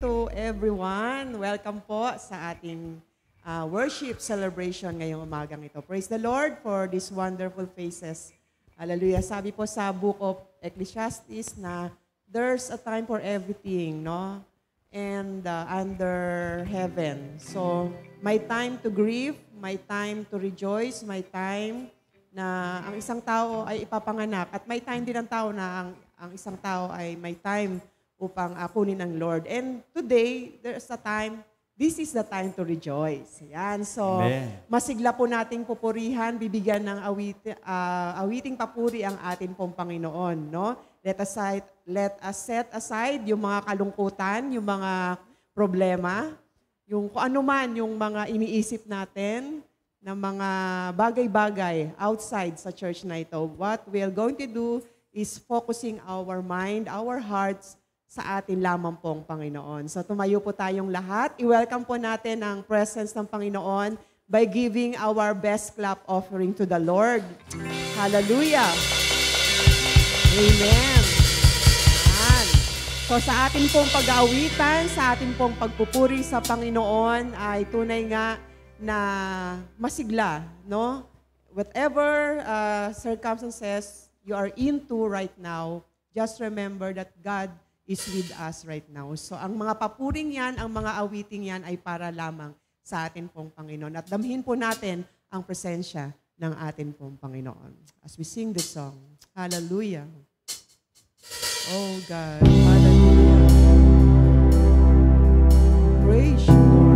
to everyone. Welcome po sa ating worship celebration ngayong umagang ito. Praise the Lord for these wonderful faces. Hallelujah. Sabi po sa book of Ecclesiastes na there's a time for everything, no? And under heaven. So, may time to grieve, may time to rejoice, may time na ang isang tao ay ipapanganak at may time din ang tao na ang isang tao ay may time upang kunin ng Lord. And today, there's a time, this is the time to rejoice. Yan. So, Amen. Masigla po nating pupurihan, bibigyan ng awiting papuri ang atin pong Panginoon. No? Let us set aside yung mga kalungkutan, yung mga problema, yung kung ano man yung mga iniisip natin na mga bagay-bagay outside sa church na ito. What we are going to do is focusing our mind, our hearts sa atin lamang pong Panginoon. So tumayo po tayong lahat. I-welcome po natin ang presence ng Panginoon by giving our best clap offering to the Lord. Hallelujah! Amen! Ayan. So sa atin pong pag-aawitan, sa atin pong pagpupuri sa Panginoon ay tunay nga na masigla, no? Whatever circumstances you are into right now, just remember that God is with us right now. So ang mga papuring yan, ang mga awiting yan ay para lamang sa atin pong Panginoon. At damhin po natin ang presensya ng atin pong Panginoon. As we sing this song, Hallelujah. Oh God, Hallelujah. Praise you, Lord.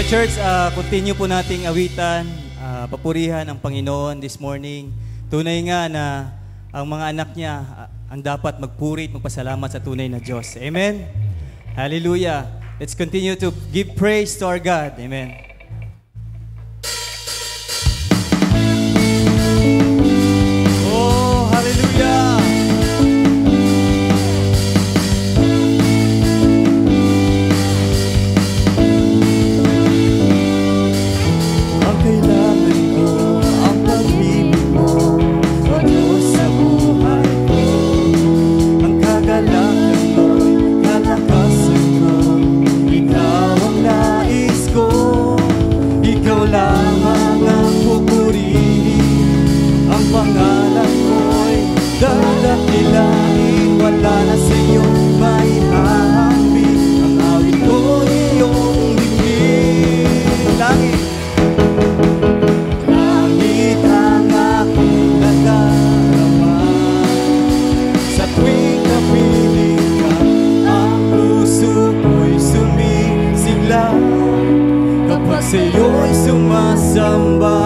church, continue po nating awitan, papurihan ang Panginoon this morning. Tunay nga na ang mga anak niya ang dapat magpuri at magpasalamat sa tunay na Diyos. Amen? Hallelujah. Let's continue to give praise to our God. Amen. Oh, hallelujah. Ang kailangan ko, ang pag-ibig mo, o Diyos sa buhay ko. Ang kagalakan mo'y kalakasan ko, ikaw ang nais ko. Ikaw lamang ang pupurihin, ang pangalan mo'y dadakilain. Wala na sa iyong maihahambing, ang awit ko'y iyong bigin. Langit ang aking nadarama, sa tuwing napiling ka, ang puso ko'y sumisigla, kapag sa'yo'y sumasamba.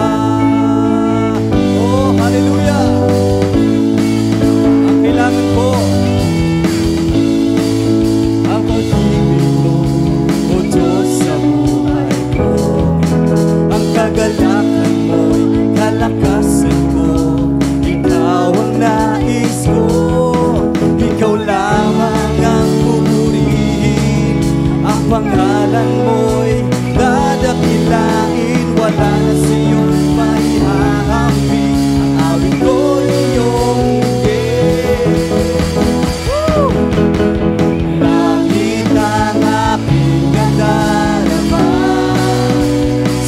Oh, hallelujah! Ang kailangan ko, ang pag-ibig mo, o Diyos sa buhay ko. Ang kagalakan mo'y kalakasan ko, ikaw ang nais ko. Ikaw lamang ang pupurihin, ang pangalan mo'y dadakilain. Wala na sa iyong maihahambing, ang awit ko'y iyong bigin. Langit ang aking nadarama,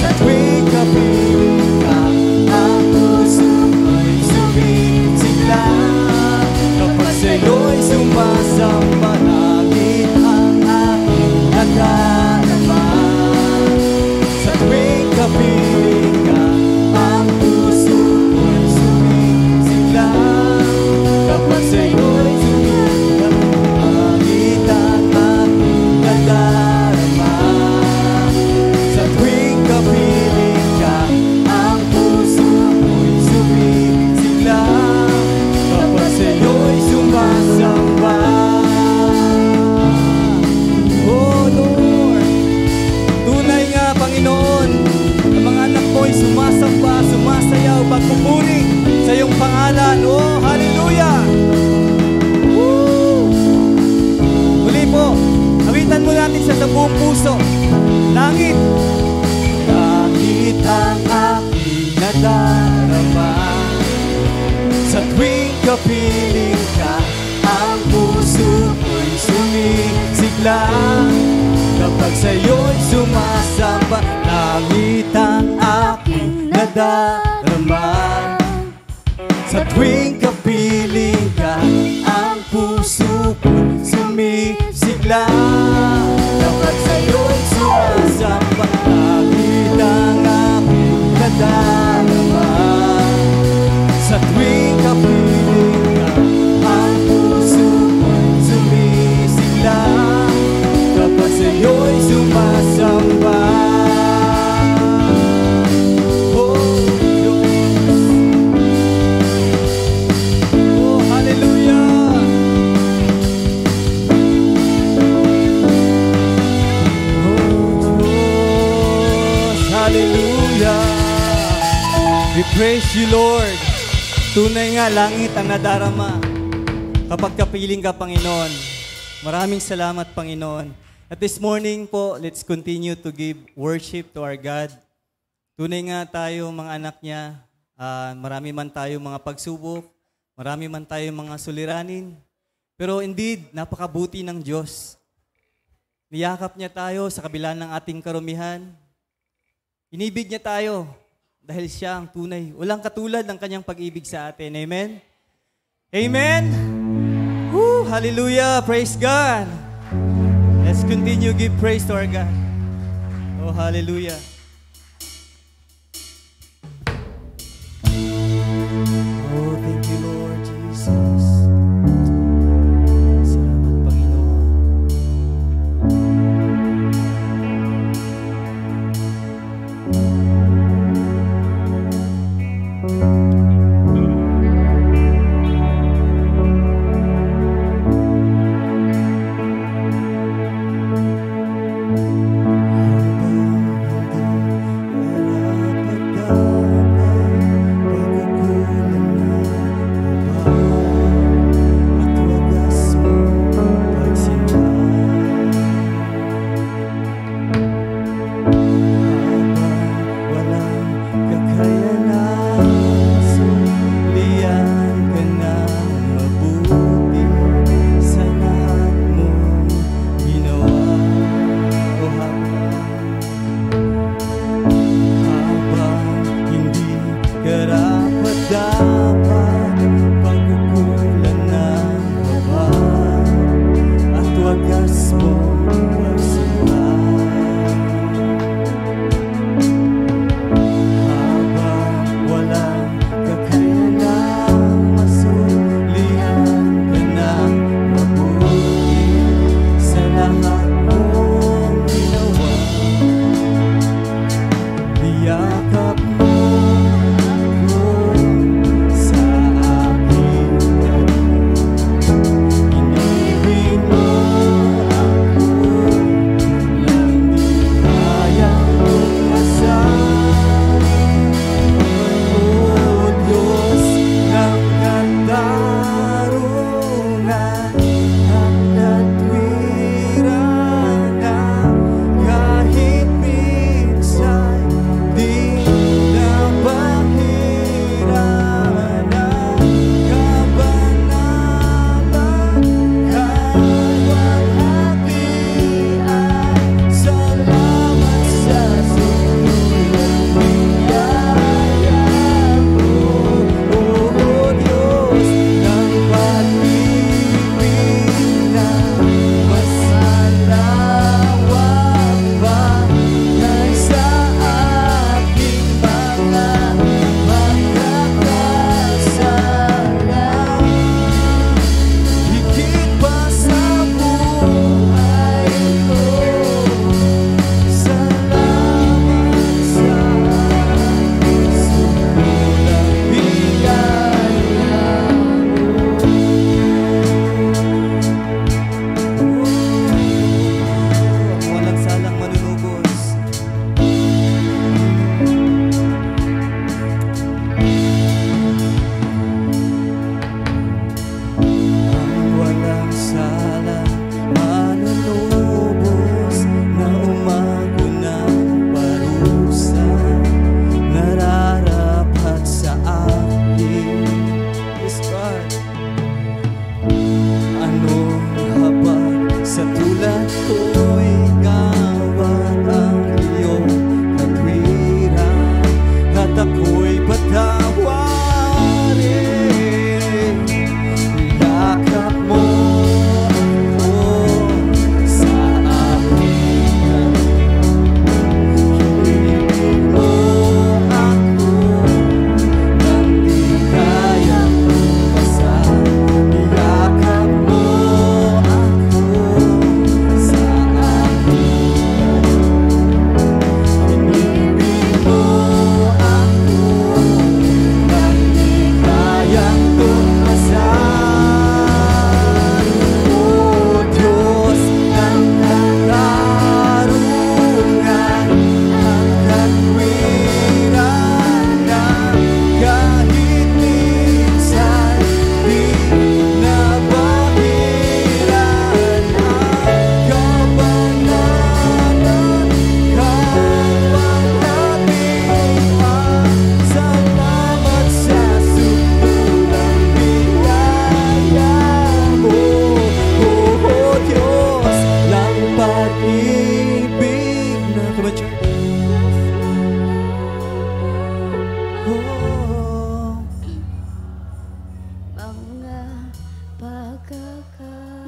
sa tuwing kapiling ka, ang puso ko'y sumisigla, kapag sa'yo'y sumasamba. Langit ang aking nadarama, sa tuwing kapiling ka, ang puso ko'y sumisigla, kapag sa'yo'y sumisigla. Langit ang aking nadarama, sa tuwing kapiling ka, ang puso ko'y sumisigla, kapag sa'yo'y sumasamba. Oh Lord, tunay nga Panginoon, ang mga anak ko'y sumasamba, sumasayaw, pagpupuri sa iyong pangalan. Oh, hallelujah! Woo! Muli po, awitan mo natin siya sa buong puso. Langit! Langit ang aking nadarama, sa tuwing kapiling ka, ang puso ko'y sumisigla, kapag sa'yo'y sumasamba. Langit ang aking nadarama, sa tuwing kapiling ka, ang puso ko'y sumisigla, kapag sa'yo'y sumasamba. Langit ang aking nadarama, sa tuwing kapiling ka, ang puso ko'y sumisigla, kapag sa'yo'y sumasamba. Oh Diyos, oh hallelujah. Oh Diyos, hallelujah. We praise you, Lord. Tunay nga, langit ang nadarama kapag kapiling ka, Panginoon. Maraming salamat, Panginoon. At this morning po, let's continue to give worship to our God. Tunay nga tayo, mga anak niya, marami man tayo mga pagsubok, marami man tayo mga suliranin. Pero indeed, napakabuti ng Diyos. Niyakap niya tayo sa kabila ng ating karumihan. Inibig niya tayo dahil siya ang tunay. Walang katulad ng kanyang pag-ibig sa atin. Amen? Amen? Woo! Hallelujah! Praise God! Let's continue to give praise to our God. Oh, hallelujah! Oh, thank you, Lord Jesus. Salamat, Panginoon.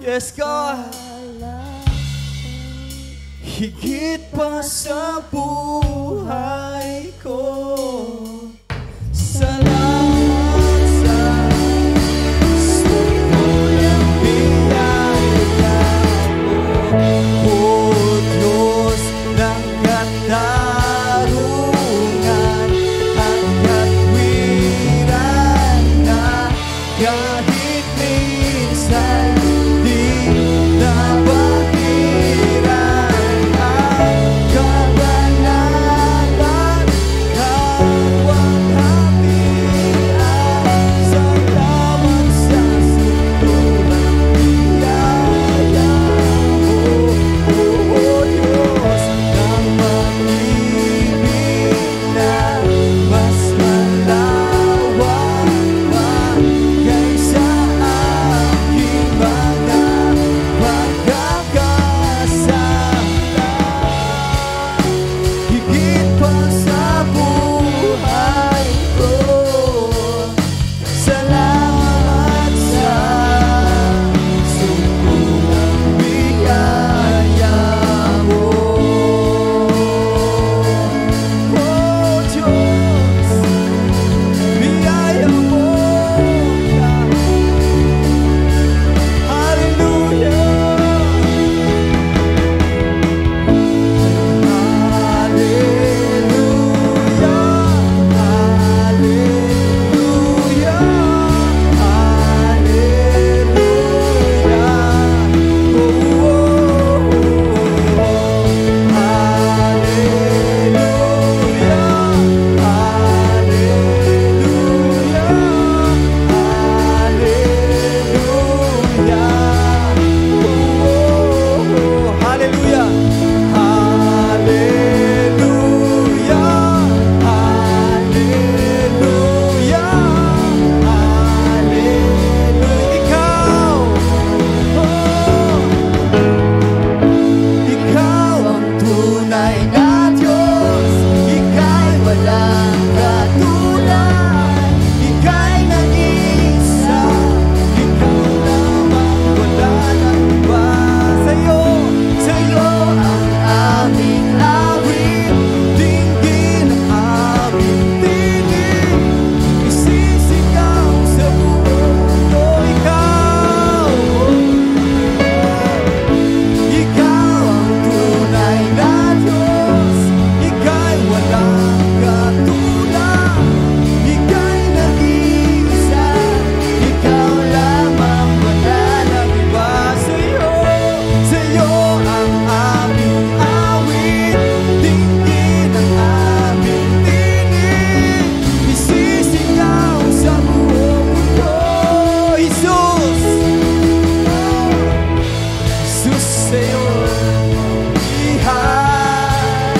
Yes, God. Higit pa sa buhay ko. Salamat sa tuyang biyaya mo. O Diyos ng katarungan at katwiran na kahit minsan di nabahiran ang kabanatan, kawang hatian. Salamat sa suntulang biyaya mo, O Diyos ng pag-ibig na mas malawak pa kaysa aking mga pagkakasala. Higit pa sa buhay ko. Salamat sa suntulang biyaya mo. Oh Diyos, biyaya mo. Hallelujah. Hallelujah. Hallelujah. Hallelujah. Hallelujah. Ikaw ang tunay na Diyos. Ika'y walang katulad. Ika'y nag-iisa. Ikaw lamang, wala nang iba. Sa'yo ang aming awit, dinggin ang aming tinig, isisigaw sa buong mundo. Ikaw ang tunay na Diyos. Ika'y walang katulad. Ika'y nag-iisa. Ikaw lamang, wala nang iba. Sa'yo ang aming awit, dinggin ang aming tinig, isisigaw sa buong mundo. Jesus, Jesus, sa'yo ihan,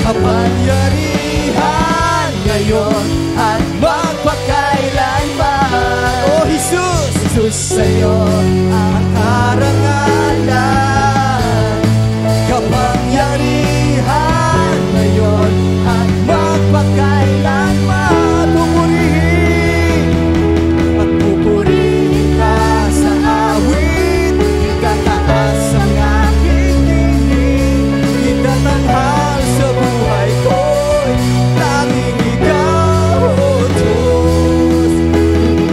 kapangyarihan ngayon at magpakailanman. Oh Jesus, Jesus, sa'yo ang karangalan, kapangyarihan ngayon at magpakailanman. Pupurihin ka sa awit, itataas ang aking tinig, itatanghal sa buhay ko'y tanging ikaw, O Diyos.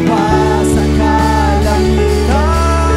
Pa sa kalangitan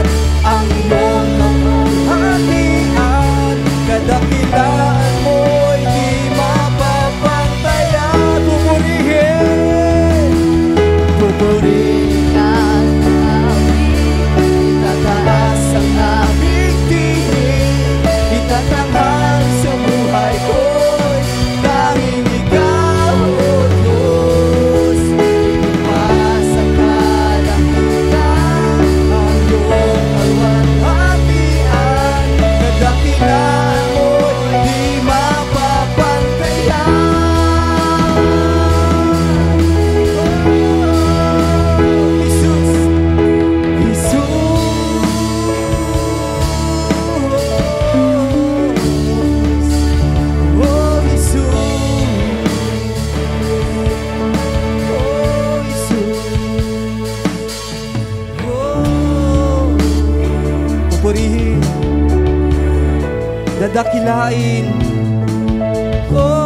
dadakilain.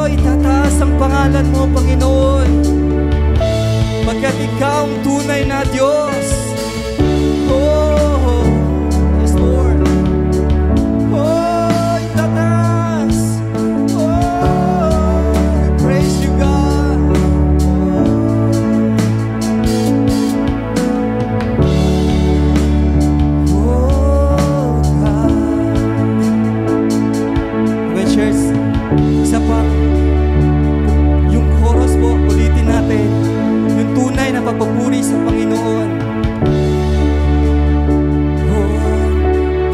Itataas ang pangalan mo, Panginoon, pagkat ikaw ang tunay na Diyos. Yes, Lord. Itataas. We praise you, God. God. Okay, church, isa pa. Yung chorus po, ulitin natin. Yung tunay na pagpupuri sa Panginoon.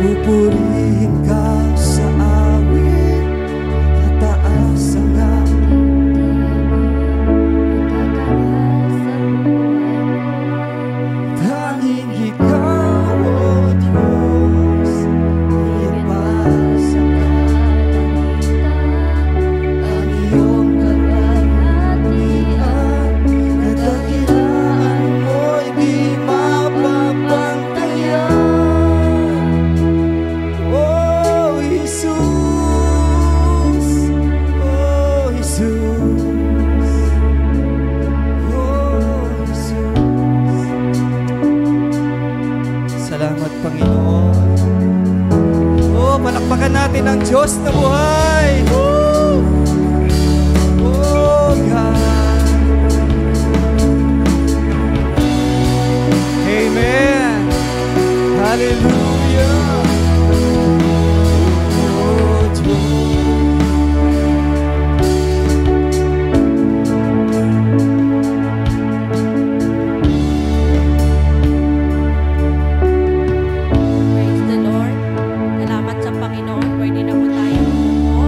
Pupurihin ka sa awit, tataas ang tanging ikaw, O Diyos, lipas ang iyong kalahatian, kadakilaan mo'y di mapapantayan. Oh, Jesus, oh, Jesus, oh, Jesus. Salamat, Panginoon. Palakpakan natin ang Diyos na buhay. Oh, God. Amen. Hallelujah. Oh, Diyos. Praise the Lord. Salamat sa Panginoon. Pwede na po tayo umupo.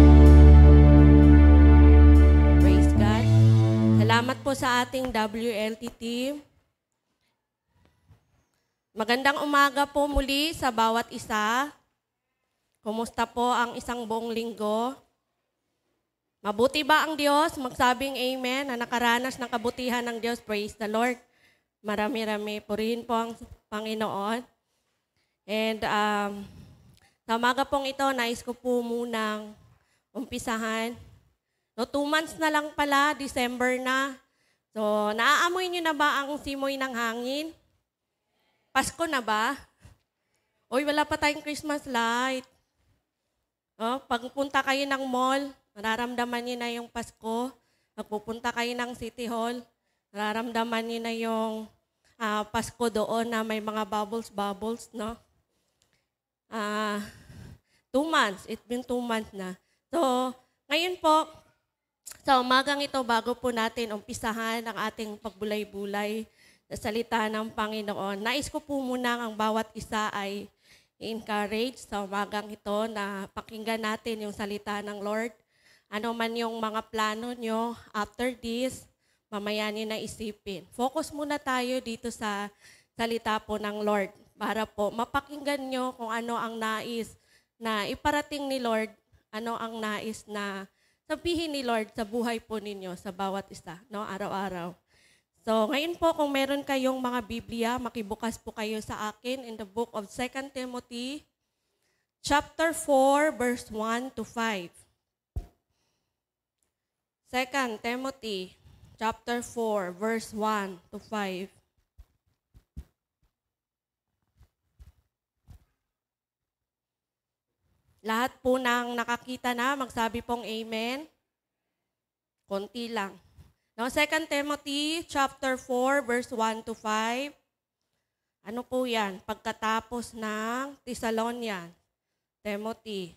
Praise God. Salamat po sa ating WLT team. Magandang umaga po muli sa bawat isa. Kumusta po ang isang buong linggo? Mabuti ba ang Diyos? Magsabing amen na nakaranas ng kabutihan ng Diyos. Praise the Lord. Marami-rami purihin po ang Panginoon. And sa umaga pong ito, nais ko po munang umpisahan. 2 months na lang pala, December na. So, naaamoy niyo na ba ang simoy ng hangin? Pasko na ba? Uy, wala pa tayong Christmas light. Pagpunta kayo ng mall, nararamdaman niyo na yung Pasko. Pagpupunta kayo ng City Hall, nararamdaman niyo na yung Pasko doon na may mga bubbles, no? 2 months. It's been 2 months na. So, ngayon po, sa umagang ito, bago po natin umpisahan ang ating pagbulay-bulay sa salita ng Panginoon, nais ko po muna ang bawat isa ay encourage sa umagang ito na pakinggan natin yung salita ng Lord. Ano man yung mga plano nyo after this, mamaya nyo na isipin. Focus muna tayo dito sa salita po ng Lord para po mapakinggan nyo kung ano ang nais na iparating ni Lord, ano ang nais na sabihin ni Lord sa buhay po ninyo, sa bawat isa, no, araw-araw. So, ngayon po, kung meron kayong mga Biblia, makibukas po kayo sa akin in the book of 2 Timothy, chapter 4, verse 1 to 5. 2 Timothy, chapter 4, verse 1 to 5. Lahat po ng nakakita na, magsabi pong amen. Konti lang. Now, 2 Timothy chapter 4, verse 1 to 5. Ano po yan? Pagkatapos ng Thessalonian. Timothy.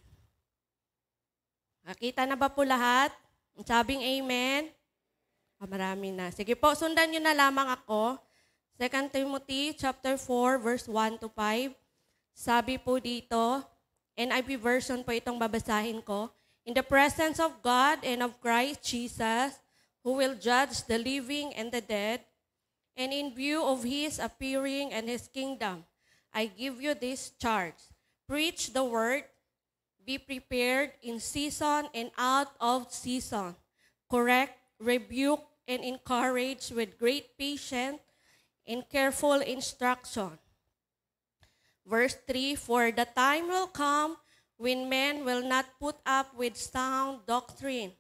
Nakita na ba po lahat? Sabing amen? Marami na. Sige po, sundan nyo na lamang ako. 2 Timothy chapter 4, verse 1 to 5. Sabi po dito, NIV version po itong babasahin ko. In the presence of God and of Christ Jesus, who will judge the living and the dead, and in view of His appearing and His kingdom, I give you this charge. Preach the word, be prepared in season and out of season. Correct, rebuke, and encourage with great patience and careful instruction. Verse 3, for the time will come when men will not put up with sound doctrine.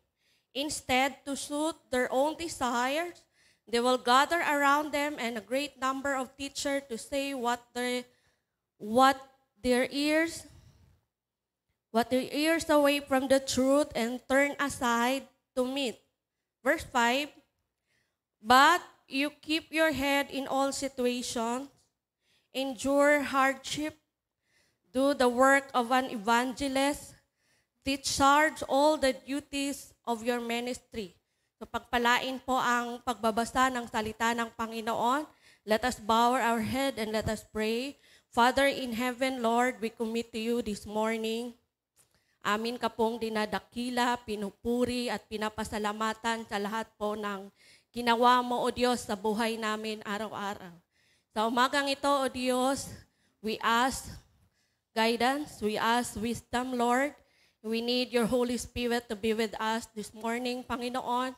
Instead, to suit their own desires, they will gather around them and a great number of teachers to say what their ears away from the truth and turn aside to meet. Verse 5, but you keep your head in all situations, endure hardship, do the work of an evangelist, discharge all the duties of your ministry. So pagpalain po ang pagbabasa ng salita ng Panginoon. Let us bow our head and let us pray. Father in heaven, Lord, we commit to you this morning. Amin ka pong dinadakila, pinupuri at pinapasalamatan sa lahat po ng ginawa mo, O Diyos, sa buhay namin araw-araw. Sa umagang ito, O Diyos, we ask guidance, we ask wisdom, Lord. We need your Holy Spirit to be with us this morning, Panginoon.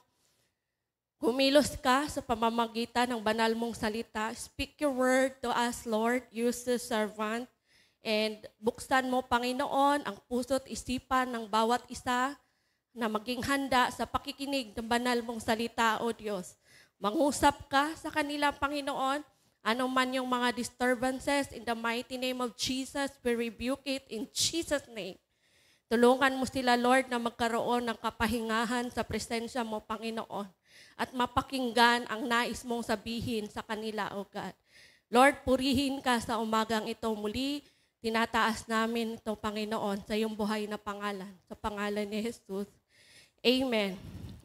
Kumilos ka sa pamamagitan ng banal mong salita. Speak your word to us, Lord. Use the servant. And buksan mo, Panginoon, ang puso't isipan ng bawat isa na maging handa sa pakikinig ng banal mong salita, O Diyos. Mangusap ka sa kanila, Panginoon. Ano man yung mga disturbances, in the mighty name of Jesus, we rebuke it in Jesus' name. Tulungan mo sila, Lord, na magkaroon ng kapahingahan sa presensya mo, Panginoon. At mapakinggan ang nais mong sabihin sa kanila, O God. Lord, purihin ka sa umagang ito muli. Tinataas namin ito, Panginoon, sa iyong buhay na pangalan. Sa pangalan ni Jesus. Amen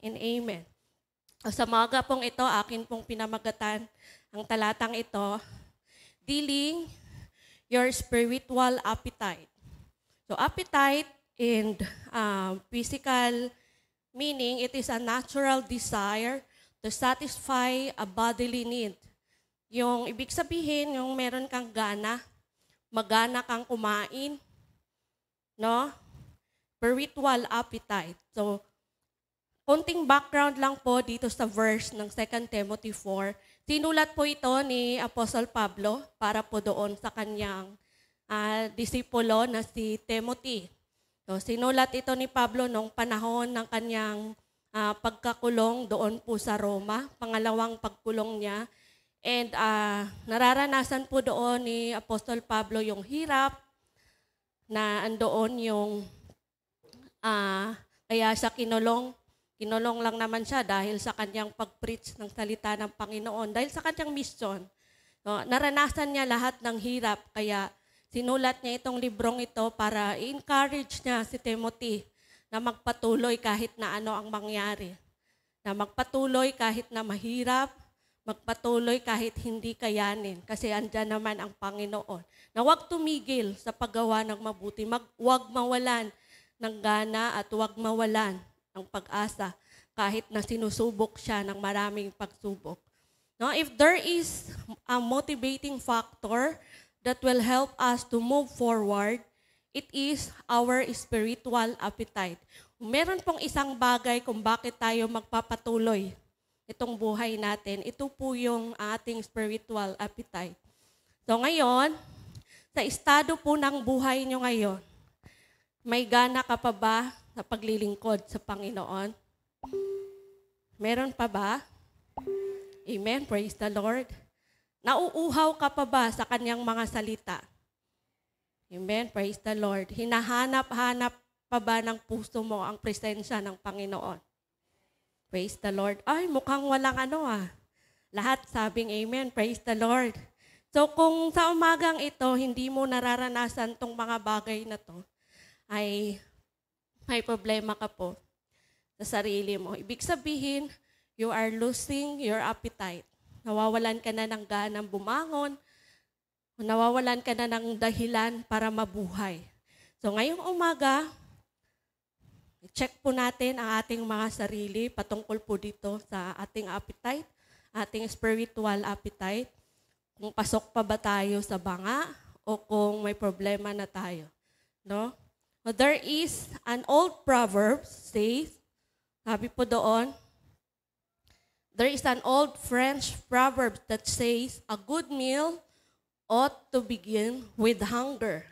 and amen. Sa umaga pong ito, akin pong pinamagatan ang talatang ito, Dealing Your Spiritual Appetite. So appetite in physical meaning, it is a natural desire to satisfy a bodily need. Yung ibig sabihin, yung meron kang gana, magana kang kumain, no? Spiritual appetite. So, konting background lang po dito sa verse ng 2 Timothy 4. Sinulat po ito ni Apostle Pablo para po doon sa kanyang disipulo na si Timothy. So, sinulat ito ni Pablo noong panahon ng kanyang pagkakulong doon po sa Roma, pangalawang pagkulong niya. And nararanasan po doon ni Apostol Pablo yung hirap na andoon yung kaya siya kinulong. Kinulong lang naman siya dahil sa kanyang pag-preach ng salita ng Panginoon, dahil sa kanyang mission. So, naranasan niya lahat ng hirap, kaya sinulat niya itong librong ito para i-encourage niya si Timothy na magpatuloy kahit na ano ang mangyari. Na magpatuloy kahit na mahirap, magpatuloy kahit hindi kayanin kasi andyan naman ang Panginoon. Na huwag tumigil sa paggawa ng mabuti, huwag mawalan ng gana at huwag mawalan ng pag-asa kahit na sinusubok siya ng maraming pagsubok. No, if there is a motivating factor that will help us to move forward, it is our spiritual appetite. Meron pong isang bagay kung bakit tayo magpapatuloy itong buhay natin. Ito po yung ating spiritual appetite. So ngayon, sa estado po ng buhay nyo ngayon, may gana ka pa ba sa paglilingkod sa Panginoon? Meron pa ba? Amen. Praise the Lord. Nauuhaw ka pa ba sa kanyang mga salita? Amen. Praise the Lord. Hinahanap-hanap pa ba ng puso mo ang presensya ng Panginoon? Praise the Lord. Ay, mukhang walang lahat sabing amen. Praise the Lord. So kung sa umagang ito, hindi mo nararanasan tong mga bagay na to, ay may problema ka po sa sarili mo. Ibig sabihin, you are losing your appetite. Nawawalan ka na ng ganang bumangon, nawawalan ka na ng dahilan para mabuhay. So ngayong umaga, check po natin ang ating mga sarili patungkol po dito sa ating appetite, ating spiritual appetite. Kung pasok pa ba tayo sa banga o kung may problema na tayo. No? There is an old proverb says, sabi po doon, there is an old French proverb that says, a good meal ought to begin with hunger.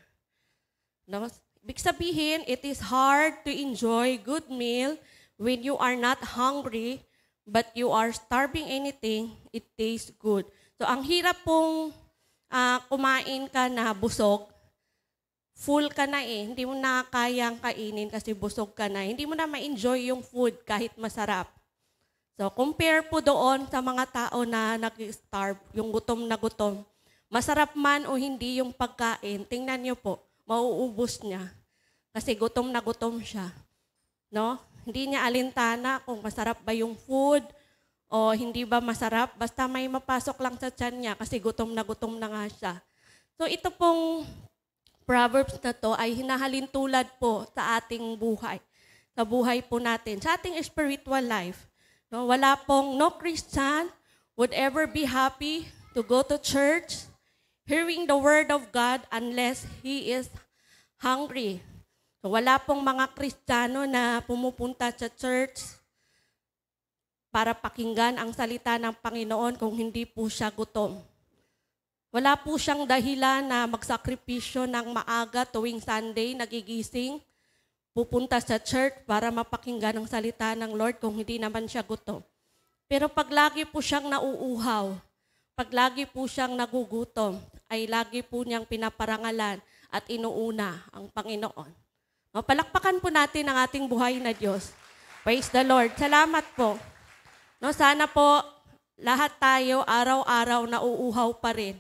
No? Ibig sabihin, it is hard to enjoy good meal when you are not hungry, but you are starving anything, it tastes good. So, ang hirap pong kumain ka na busog, full ka na hindi mo na kayang kainin kasi busog ka na. Hindi mo na ma-enjoy yung food kahit masarap. So, compare po doon sa mga tao na nag-starve, yung gutom na gutom. Masarap man o hindi yung pagkain, tingnan niyo po, mauubos niya. Kasi gutom na gutom siya. No? Hindi niya alintana kung masarap ba yung food o hindi ba masarap. Basta may mapasok lang sa tiyan niya kasi gutom na nga siya. So ito pong Proverbs na to ay hinahalin tulad po sa ating buhay. Sa buhay po natin. Sa ating spiritual life. No, wala pong no Christian would ever be happy to go to church, hearing the word of God unless he is hungry. So, wala pong mga Kristiyano na pumupunta sa church para pakinggan ang salita ng Panginoon kung hindi po siya gutom. Wala po siyang dahilan na magsakripisyo ng maaga tuwing Sunday, nagigising, pupunta sa church para mapakinggan ang salita ng Lord kung hindi naman siya gutom. Pero pag lagi po siyang nauuhaw, pag lagi po siyang nagugutom, ay lagi po niyang pinaparangalan at inuuna ang Panginoon. Palakpakan po natin ang ating buhay na Diyos. Praise the Lord. Salamat po. No, sana po lahat tayo araw-araw nauuhaw pa rin.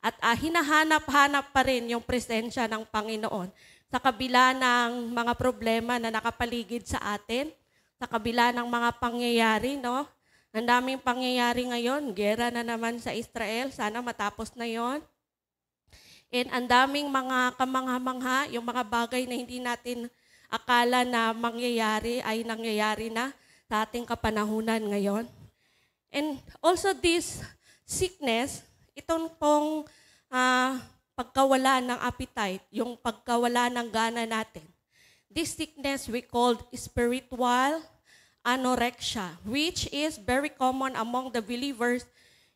At hinahanap-hanap pa rin yung presensya ng Panginoon sa kabila ng mga problema na nakapaligid sa atin, sa kabila ng mga pangyayari, no? Ang daming pangyayari ngayon, gera na naman sa Israel, sana matapos na yon. And ang daming mga kamangha-mangha, yung mga bagay na hindi natin akala na mangyayari ay nangyayari na sa ating kapanahunan ngayon. And also this sickness, itong pong pagkawala ng appetite, yung pagkawala ng gana natin. This sickness we called spiritual anorexia, which is very common among the believers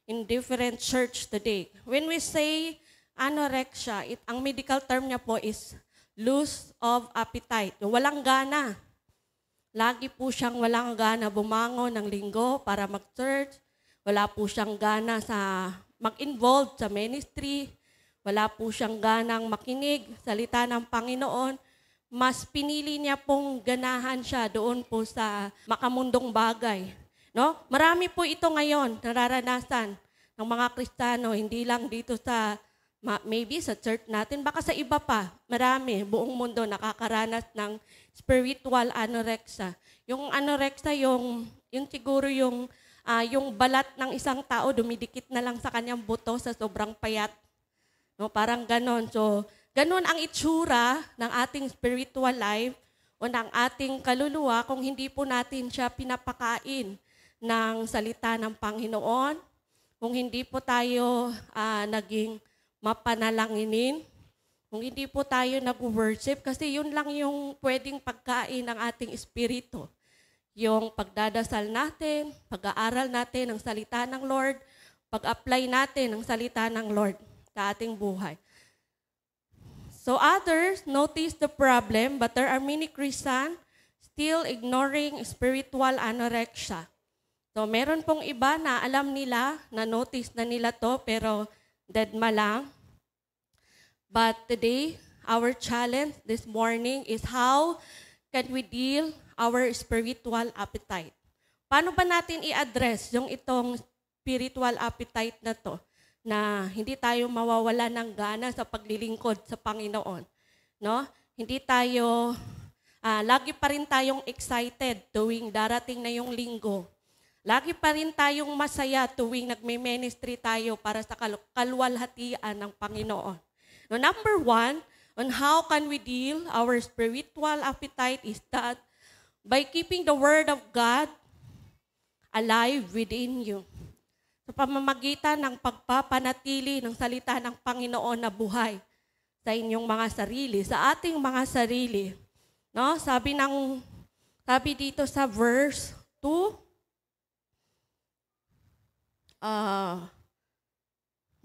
in different church today. When we say anorexia, ang medical term niya po is loss of appetite. Walang gana. Lagi po siyang walang gana bumangon ng linggo para mag-church. Wala po siyang gana sa mag-involve sa ministry. Wala po siyang ganang makinig, salita ng Panginoon. Mas pinili niya pong ganahan siya doon po sa makamundong bagay. No? Marami po ito ngayon nararanasan ng mga Kristiyano, hindi lang dito sa maybe sa church natin, baka sa iba pa, marami, buong mundo nakakaranas ng spiritual anorexia. Yung anorexia, yung siguro yung balat ng isang tao dumidikit na lang sa kanyang buto sa sobrang payat. No, parang ganon. So, ganon ang itsura ng ating spiritual life o ng ating kaluluwa kung hindi po natin siya pinapakain ng salita ng Panginoon, kung hindi po tayo naging mapanalanginin, kung hindi po tayo nag-worship, kasi yun lang yung pwedeng pagkain ng ating espiritu. Yung pagdadasal natin, pag-aaral natin ng salita ng Lord, pag-apply natin ng salita ng Lord sa ating buhay. So others notice the problem, but there are many Christians still ignoring spiritual anorexia. So meron pong iba na alam nila, na notice na nila to, pero deadma lang. But today, our challenge this morning is how can we deal our spiritual appetite? Paano ba natin i-address yung itong spiritual appetite na to, na hindi tayo mawawala ng gana sa paglilingkod sa Panginoon? No? Hindi tayo, lagi pa rin tayong excited tuwing darating na yung linggo. Lagi pa rin tayong masaya tuwing nagme-ministry tayo para sa kaluwalhatian ng Panginoon. No, number one, on how can we deal our spiritual appetite is that by keeping the Word of God alive within you. Sa pamamagitan ng pagpapanatili ng salita ng Panginoon na buhay sa inyong mga sarili, sa ating mga sarili. No? Sabi dito sa verse 2,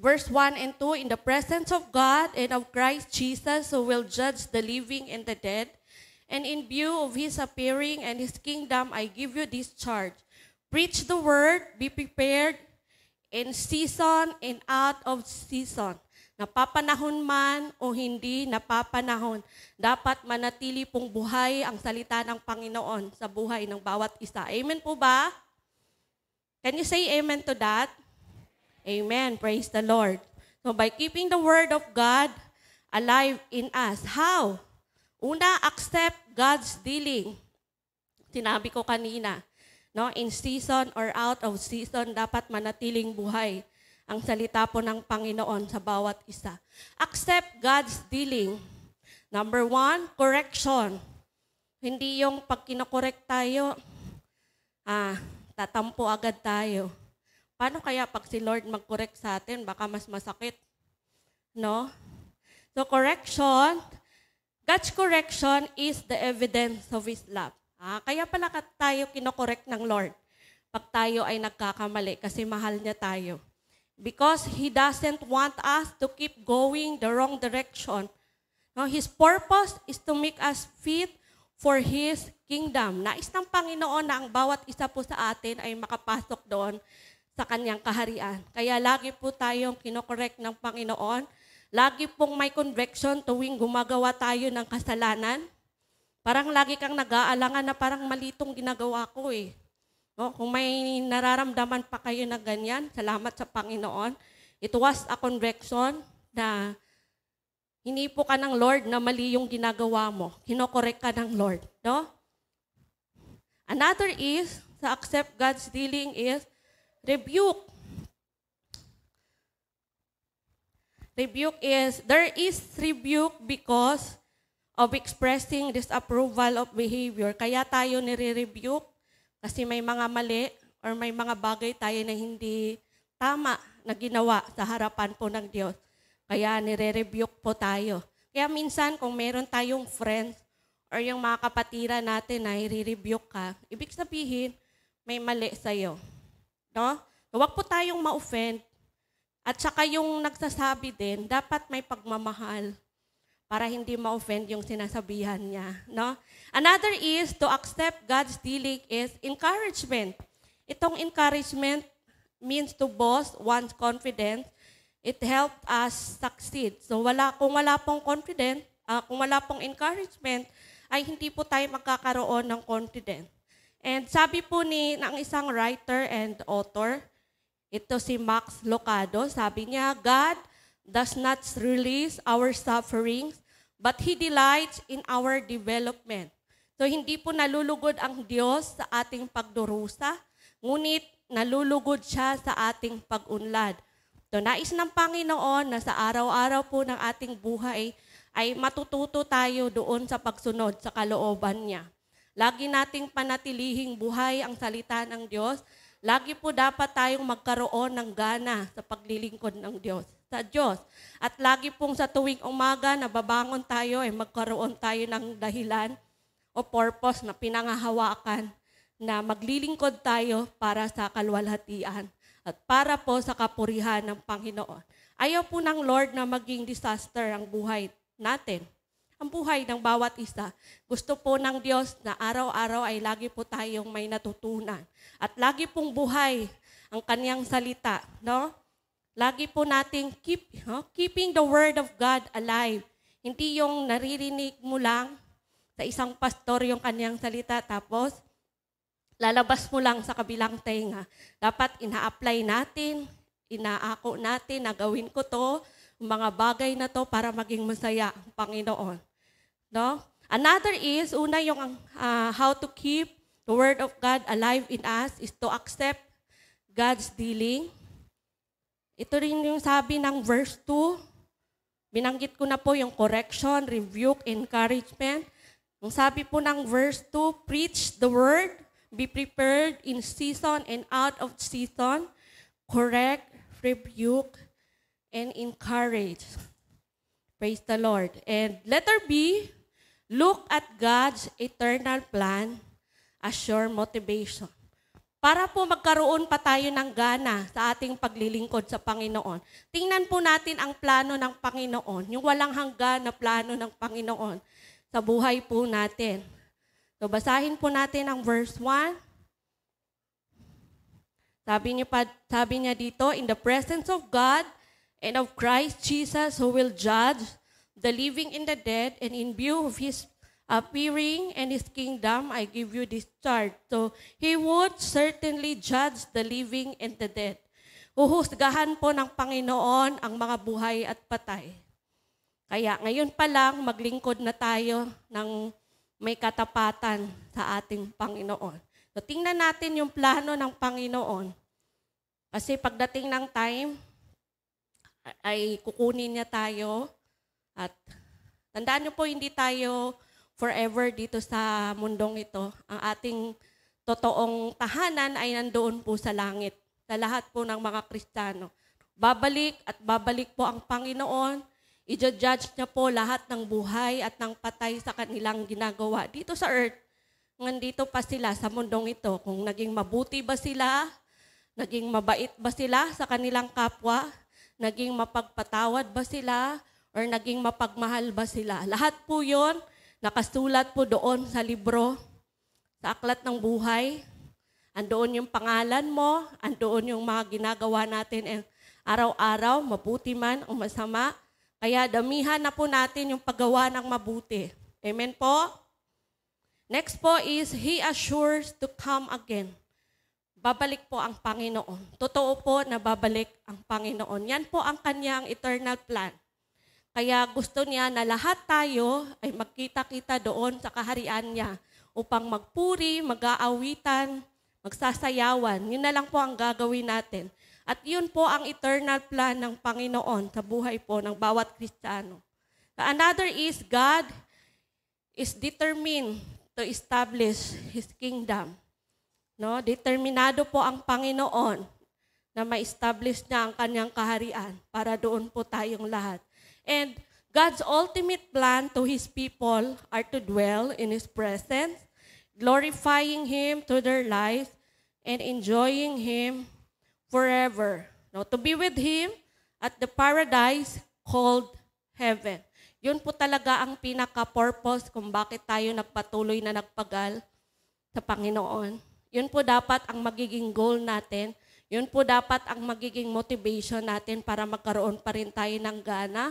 Verse 1 and 2, in the presence of God and of Christ Jesus, who will judge the living and the dead, and in view of his appearing and his kingdom, I give you this charge. Preach the word, be prepared in season and out of season. Napapanahon man o hindi napapanahon, dapat manatili pong buhay ang salita ng Panginoon sa buhay ng bawat isa. Amen po ba? Can you say amen to that? Amen. Praise the Lord. So by keeping the word of God alive in us, how? Una, accept God's dealing. Sinabi ko kanina, no, in season or out of season, dapat manatiling buhay ang salita po ng Panginoon sa bawat isa. Accept God's dealing. Number 1, correction. Hindi yung pag kinokorek tayo, tatampo agad tayo. Paano kaya pag si Lord mag-correct sa atin, baka mas masakit? No? So correction, God's correction is the evidence of His love. Kaya pala tayo kinokorek ng Lord pag tayo ay nagkakamali kasi mahal niya tayo. Because He doesn't want us to keep going the wrong direction. No, His purpose is to make us fit for His kingdom. Nais ng Panginoon na ang bawat isa po sa atin ay makapasok doon sa Kanyang kaharian. Kaya lagi po tayong kinokorek ng Panginoon. Lagi pong may conviction tuwing gumagawa tayo ng kasalanan. Parang lagi kang nag-aalangan na parang malitong ginagawa ko eh. No, kung may nararamdaman pa kayo na ganyan, salamat sa Panginoon. It was a conviction na hinipo ka ng Lord na mali yung ginagawa mo. Kinokorek ka ng Lord. No? Another is, to accept God's dealing is, rebuke. Rebuke is, there is rebuke because of expressing disapproval of behavior. Kaya tayo nire-rebuke kasi may mga mali or may mga bagay tayo na hindi tama na ginawa sa harapan po ng Diyos. Kaya nire-rebuke po tayo. Kaya minsan kung meron tayong friends or yung mga kapatira natin na i-rebuke ka, ibig sabihin may mali sa'yo. No? Huwag po tayong ma-offend. At saka yung nagsasabi din, dapat may pagmamahal para hindi ma-offend yung sinasabihan niya. No? Another is to accept God's dealing is encouragement. Itong encouragement means to boast one's confidence. It helps us succeed. So kung wala pong confidence, kung wala pong encouragement, ay hindi po tayo magkakaroon ng confidence. And sabi po ng isang writer and author, ito si Max Lucado, sabi niya, God does not release our sufferings, but He delights in our development. So hindi po nalulugod ang Diyos sa ating pagdurusa, ngunit nalulugod siya sa ating pag-unlad. So nais ng Panginoon na sa araw-araw po ng ating buhay ay matututo tayo doon sa pagsunod sa kalooban niya. Lagi nating panatilihing buhay ang salita ng Diyos. Lagi po dapat tayong magkaroon ng gana sa paglilingkod ng Diyos, sa Diyos. At lagi pong sa tuwing umaga na babangon tayo ay magkaroon tayo ng dahilan o purpose na pinangahawakan na maglilingkod tayo para sa kalwalhatian at para po sa kapurihan ng Panginoon. Ayaw po ng Lord na maging disaster ang buhay natin. Ang buhay ng bawat isa. Gusto po ng Diyos na araw-araw ay lagi po tayong may natutunan. At lagi pong buhay ang Kanyang salita. No? Lagi po nating keeping the Word of God alive. Hindi yung naririnig mo lang sa isang pastor yung Kanyang salita tapos lalabas mo lang sa kabilang tenga. Dapat ina-apply natin, inaako natin na gawin ko to, mga bagay na to para maging masaya ang Panginoon. No? Another is, una yung how to keep the Word of God alive in us is to accept God's dealing. Ito rin yung sabi ng verse 2. Binanggit ko na po yung correction, rebuke, encouragement. Ang sabi po ng verse 2, preach the Word, be prepared in season and out of season, correct, rebuke, and encourage. Praise the Lord. And letter B, look at God's eternal plan as your motivation. para po magkaroon pa tayo ng gana sa ating paglilingkod sa Panginoon. Tingnan po natin ang plano ng Panginoon, yung walang hanggan na plano ng Panginoon sa buhay po natin. So basahin po natin ang verse 1. Sabi niya dito, in the presence of God and of Christ Jesus who will judge the living and the dead, and in view of His appearing and His kingdom, I give you this charge. So, He would certainly judge the living and the dead. Huhusgahan po ng Panginoon ang mga buhay at patay. Kaya ngayon pa lang, maglingkod na tayo ng may katapatan sa ating Panginoon. So, tingnan natin yung plano ng Panginoon. Kasi pagdating ng time, ay kukunin niya tayo. At tandaan niyo po, hindi tayo forever dito sa mundong ito. Ang ating totoong tahanan ay nandoon po sa langit. Sa lahat po ng mga Kristiyano. Babalik at babalik po ang Panginoon. I-judge niya po lahat ng buhay at ng patay sa kanilang ginagawa dito sa earth. Nandito pa sila sa mundong ito. Kung naging mabuti ba sila, naging mabait ba sila sa kanilang kapwa, naging mapagpatawad ba sila, or naging mapagmahal ba sila. Lahat po yun, nakasulat po doon sa libro, sa aklat ng buhay. Andoon yung pangalan mo, andoon yung mga ginagawa natin araw-araw, mabuti man o masama. Kaya damihan na po natin yung paggawa ng mabuti. Amen po? Next po is, He assures to come again. Babalik po ang Panginoon. Totoo po na babalik ang Panginoon. Yan po ang kanyang eternal plan. Kaya gusto niya na lahat tayo ay magkita-kita doon sa kaharian niya upang magpuri, mag-aawitan, magsasayawan. Yun na lang po ang gagawin natin. At yun po ang eternal plan ng Panginoon sa buhay po ng bawat Kristiyano. Another is, God is determined to establish His kingdom. No, determinado po ang Panginoon na ma-establish niya ang kanyang kaharian para doon po tayong lahat. And God's ultimate plan to His people are to dwell in His presence, glorifying Him to their lives, and enjoying Him forever. No, to be with Him at the paradise called heaven. Yun po talaga ang pinaka-purpose kung bakit tayo nagpatuloy na nagpagal sa Panginoon. Yun po dapat ang magiging goal natin. Yun po dapat ang magiging motivation natin para magkaroon pa rin tayo ng gana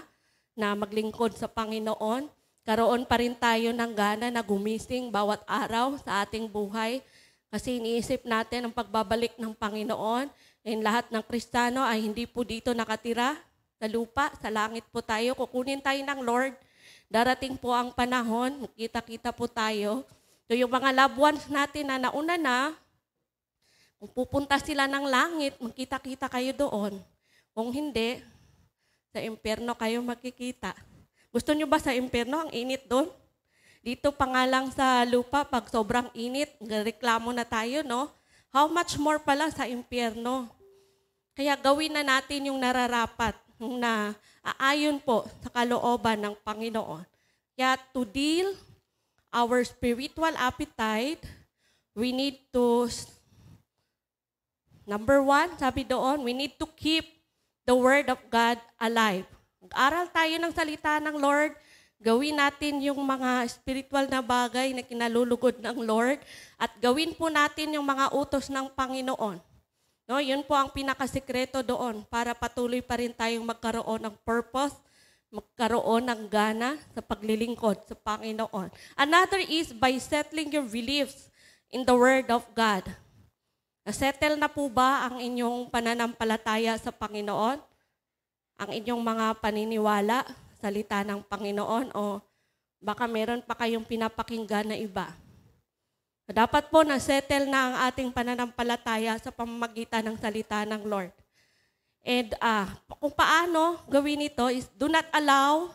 na maglingkod sa Panginoon. Karoon pa rin tayo ng gana na gumising bawat araw sa ating buhay. Kasi iniisip natin ang pagbabalik ng Panginoon. And lahat ng Kristiyano ay hindi po dito nakatira sa lupa, sa langit po tayo. Kukunin tayo ng Lord. Darating po ang panahon, magkita-kita po tayo. So yung mga loved ones natin na nauna na, kung pupunta sila ng langit, magkita-kita kayo doon. Kung hindi, sa impyerno kayo makikita. Gusto nyo ba sa impyerno? Ang init doon. Dito pa nga lang sa lupa, pag sobrang init, reklamo na tayo, no? How much more pala sa impyerno? Kaya gawin na natin yung nararapat, yung na aayon po sa kalooban ng Panginoon. Kaya to deal our spiritual appetite, we need to, number one, sabi doon, we need to keep the Word of God alive. Mag-aral tayo ng salita ng Lord, gawin natin yung mga spiritual na bagay na kinalulugod ng Lord, at gawin po natin yung mga utos ng Panginoon. No, yun po ang pinakasikreto doon para patuloy pa rin tayong magkaroon ng purpose, magkaroon ng gana sa paglilingkod sa Panginoon. Another is by settling your beliefs in the Word of God. Settle na po ba ang inyong pananampalataya sa Panginoon? Ang inyong mga paniniwala, salita ng Panginoon, o baka meron pa kayong pinapakinggan na iba? Dapat po na-settle na ang ating pananampalataya sa pamamagitan ng salita ng Lord. And kung paano gawin ito is, do not allow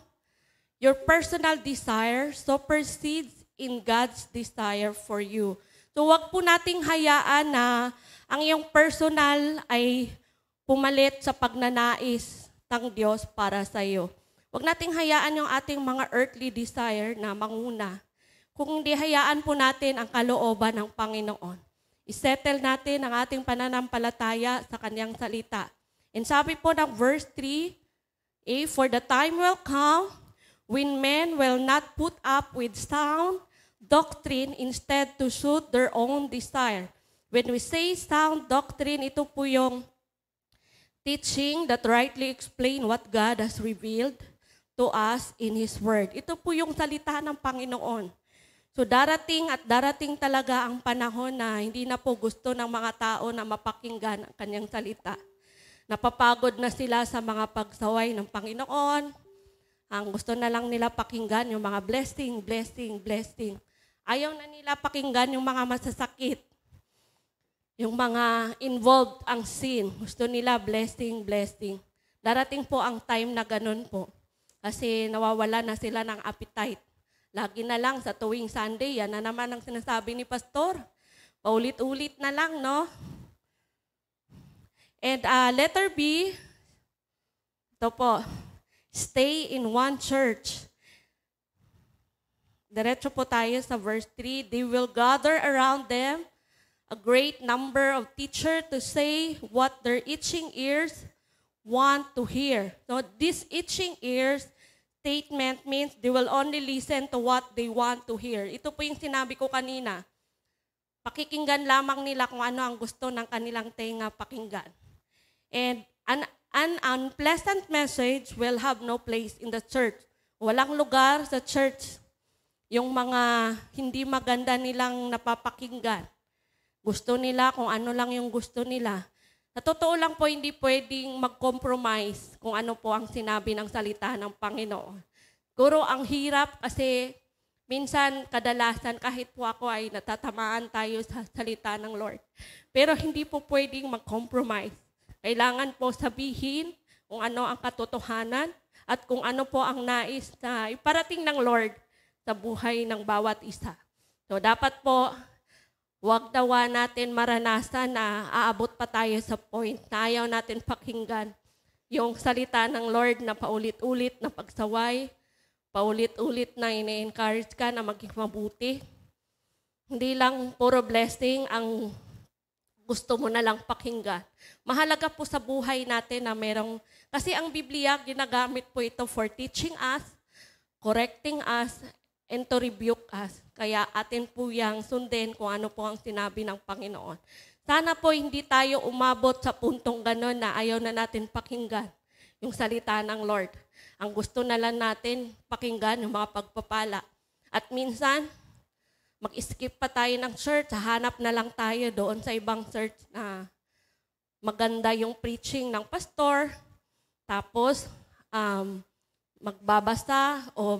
your personal desire supersedes in God's desire for you. So wag po nating hayaan na ang iyong personal ay pumalit sa pagnanais ng Diyos para sa iyo. Wag nating hayaan yung ating mga earthly desire na manguna. Kung hindi hayaan po natin ang kalooban ng Panginoon. isettle natin ang ating pananampalataya sa kanyang salita. And sabi po ng verse 3, for the time will come when men will not put up with sound doctrine instead to suit their own desire. When we say sound doctrine, ito po yung teaching that rightly explain what God has revealed to us in His Word. Ito po yung salita ng Panginoon. So darating talaga ang panahon na hindi na po gusto ng mga tao na mapakinggan ang kanyang salita. Napapagod na sila sa mga pagsaway ng Panginoon. Ang gusto na lang nila pakinggan yung mga blessing, blessing, blessing. Ayaw na nila pakinggan yung mga masasakit. Yung mga involved ang sin. Gusto nila blessing, blessing. Darating po ang time na ganun po. Kasi nawawala na sila ng appetite. Lagi na lang sa tuwing Sunday, yan na naman ang sinasabi ni Pastor. Paulit-ulit na lang, no? And letter B, ito po, stay in one church. Diretso po tayo sa verse 3. They will gather around them a great number of teachers to say what their itching ears want to hear. So this itching ears statement means they will only listen to what they want to hear. Ito po yung sinabi ko kanina. Pakikinggan lamang nila kung ano ang gusto ng kanilang tenga pakinggan. And an unpleasant message will have no place in the church. Walang lugar sa church yung mga hindi maganda nilang napapakinggan. Gusto nila kung ano lang yung gusto nila. Sa totoo lang po, hindi pwedeng mag-compromise kung ano po ang sinabi ng salita ng Panginoon. Siguro ang hirap kasi minsan, kadalasan, kahit po ako ay natatamaan tayo sa salita ng Lord. Pero hindi po pwedeng mag-compromise. Kailangan po sabihin kung ano ang katotohanan at kung ano po ang nais na iparating ng Lord sa buhay ng bawat isa. So dapat po, huwag dawa natin maranasan na aabot pa tayo sa point na ayaw natin pakinggan yung salita ng Lord na paulit-ulit na pagsaway, paulit-ulit na ine-encourage ka na maging mabuti. Hindi lang puro blessing ang gusto mo na lang pakinggan. Mahalaga po sa buhay natin na merong, kasi ang Biblia, ginagamit po ito for teaching us, correcting us, and to rebuke us. Kaya atin po yang sundin kung ano po ang sinabi ng Panginoon. Sana po hindi tayo umabot sa puntong gano'n na ayaw na natin pakinggan yung salita ng Lord. Ang gusto na lang natin pakinggan yung mga pagpapala. At minsan, mag-skip pa tayo ng church, hanap na lang tayo doon sa ibang church na maganda yung preaching ng pastor, tapos magbabasa o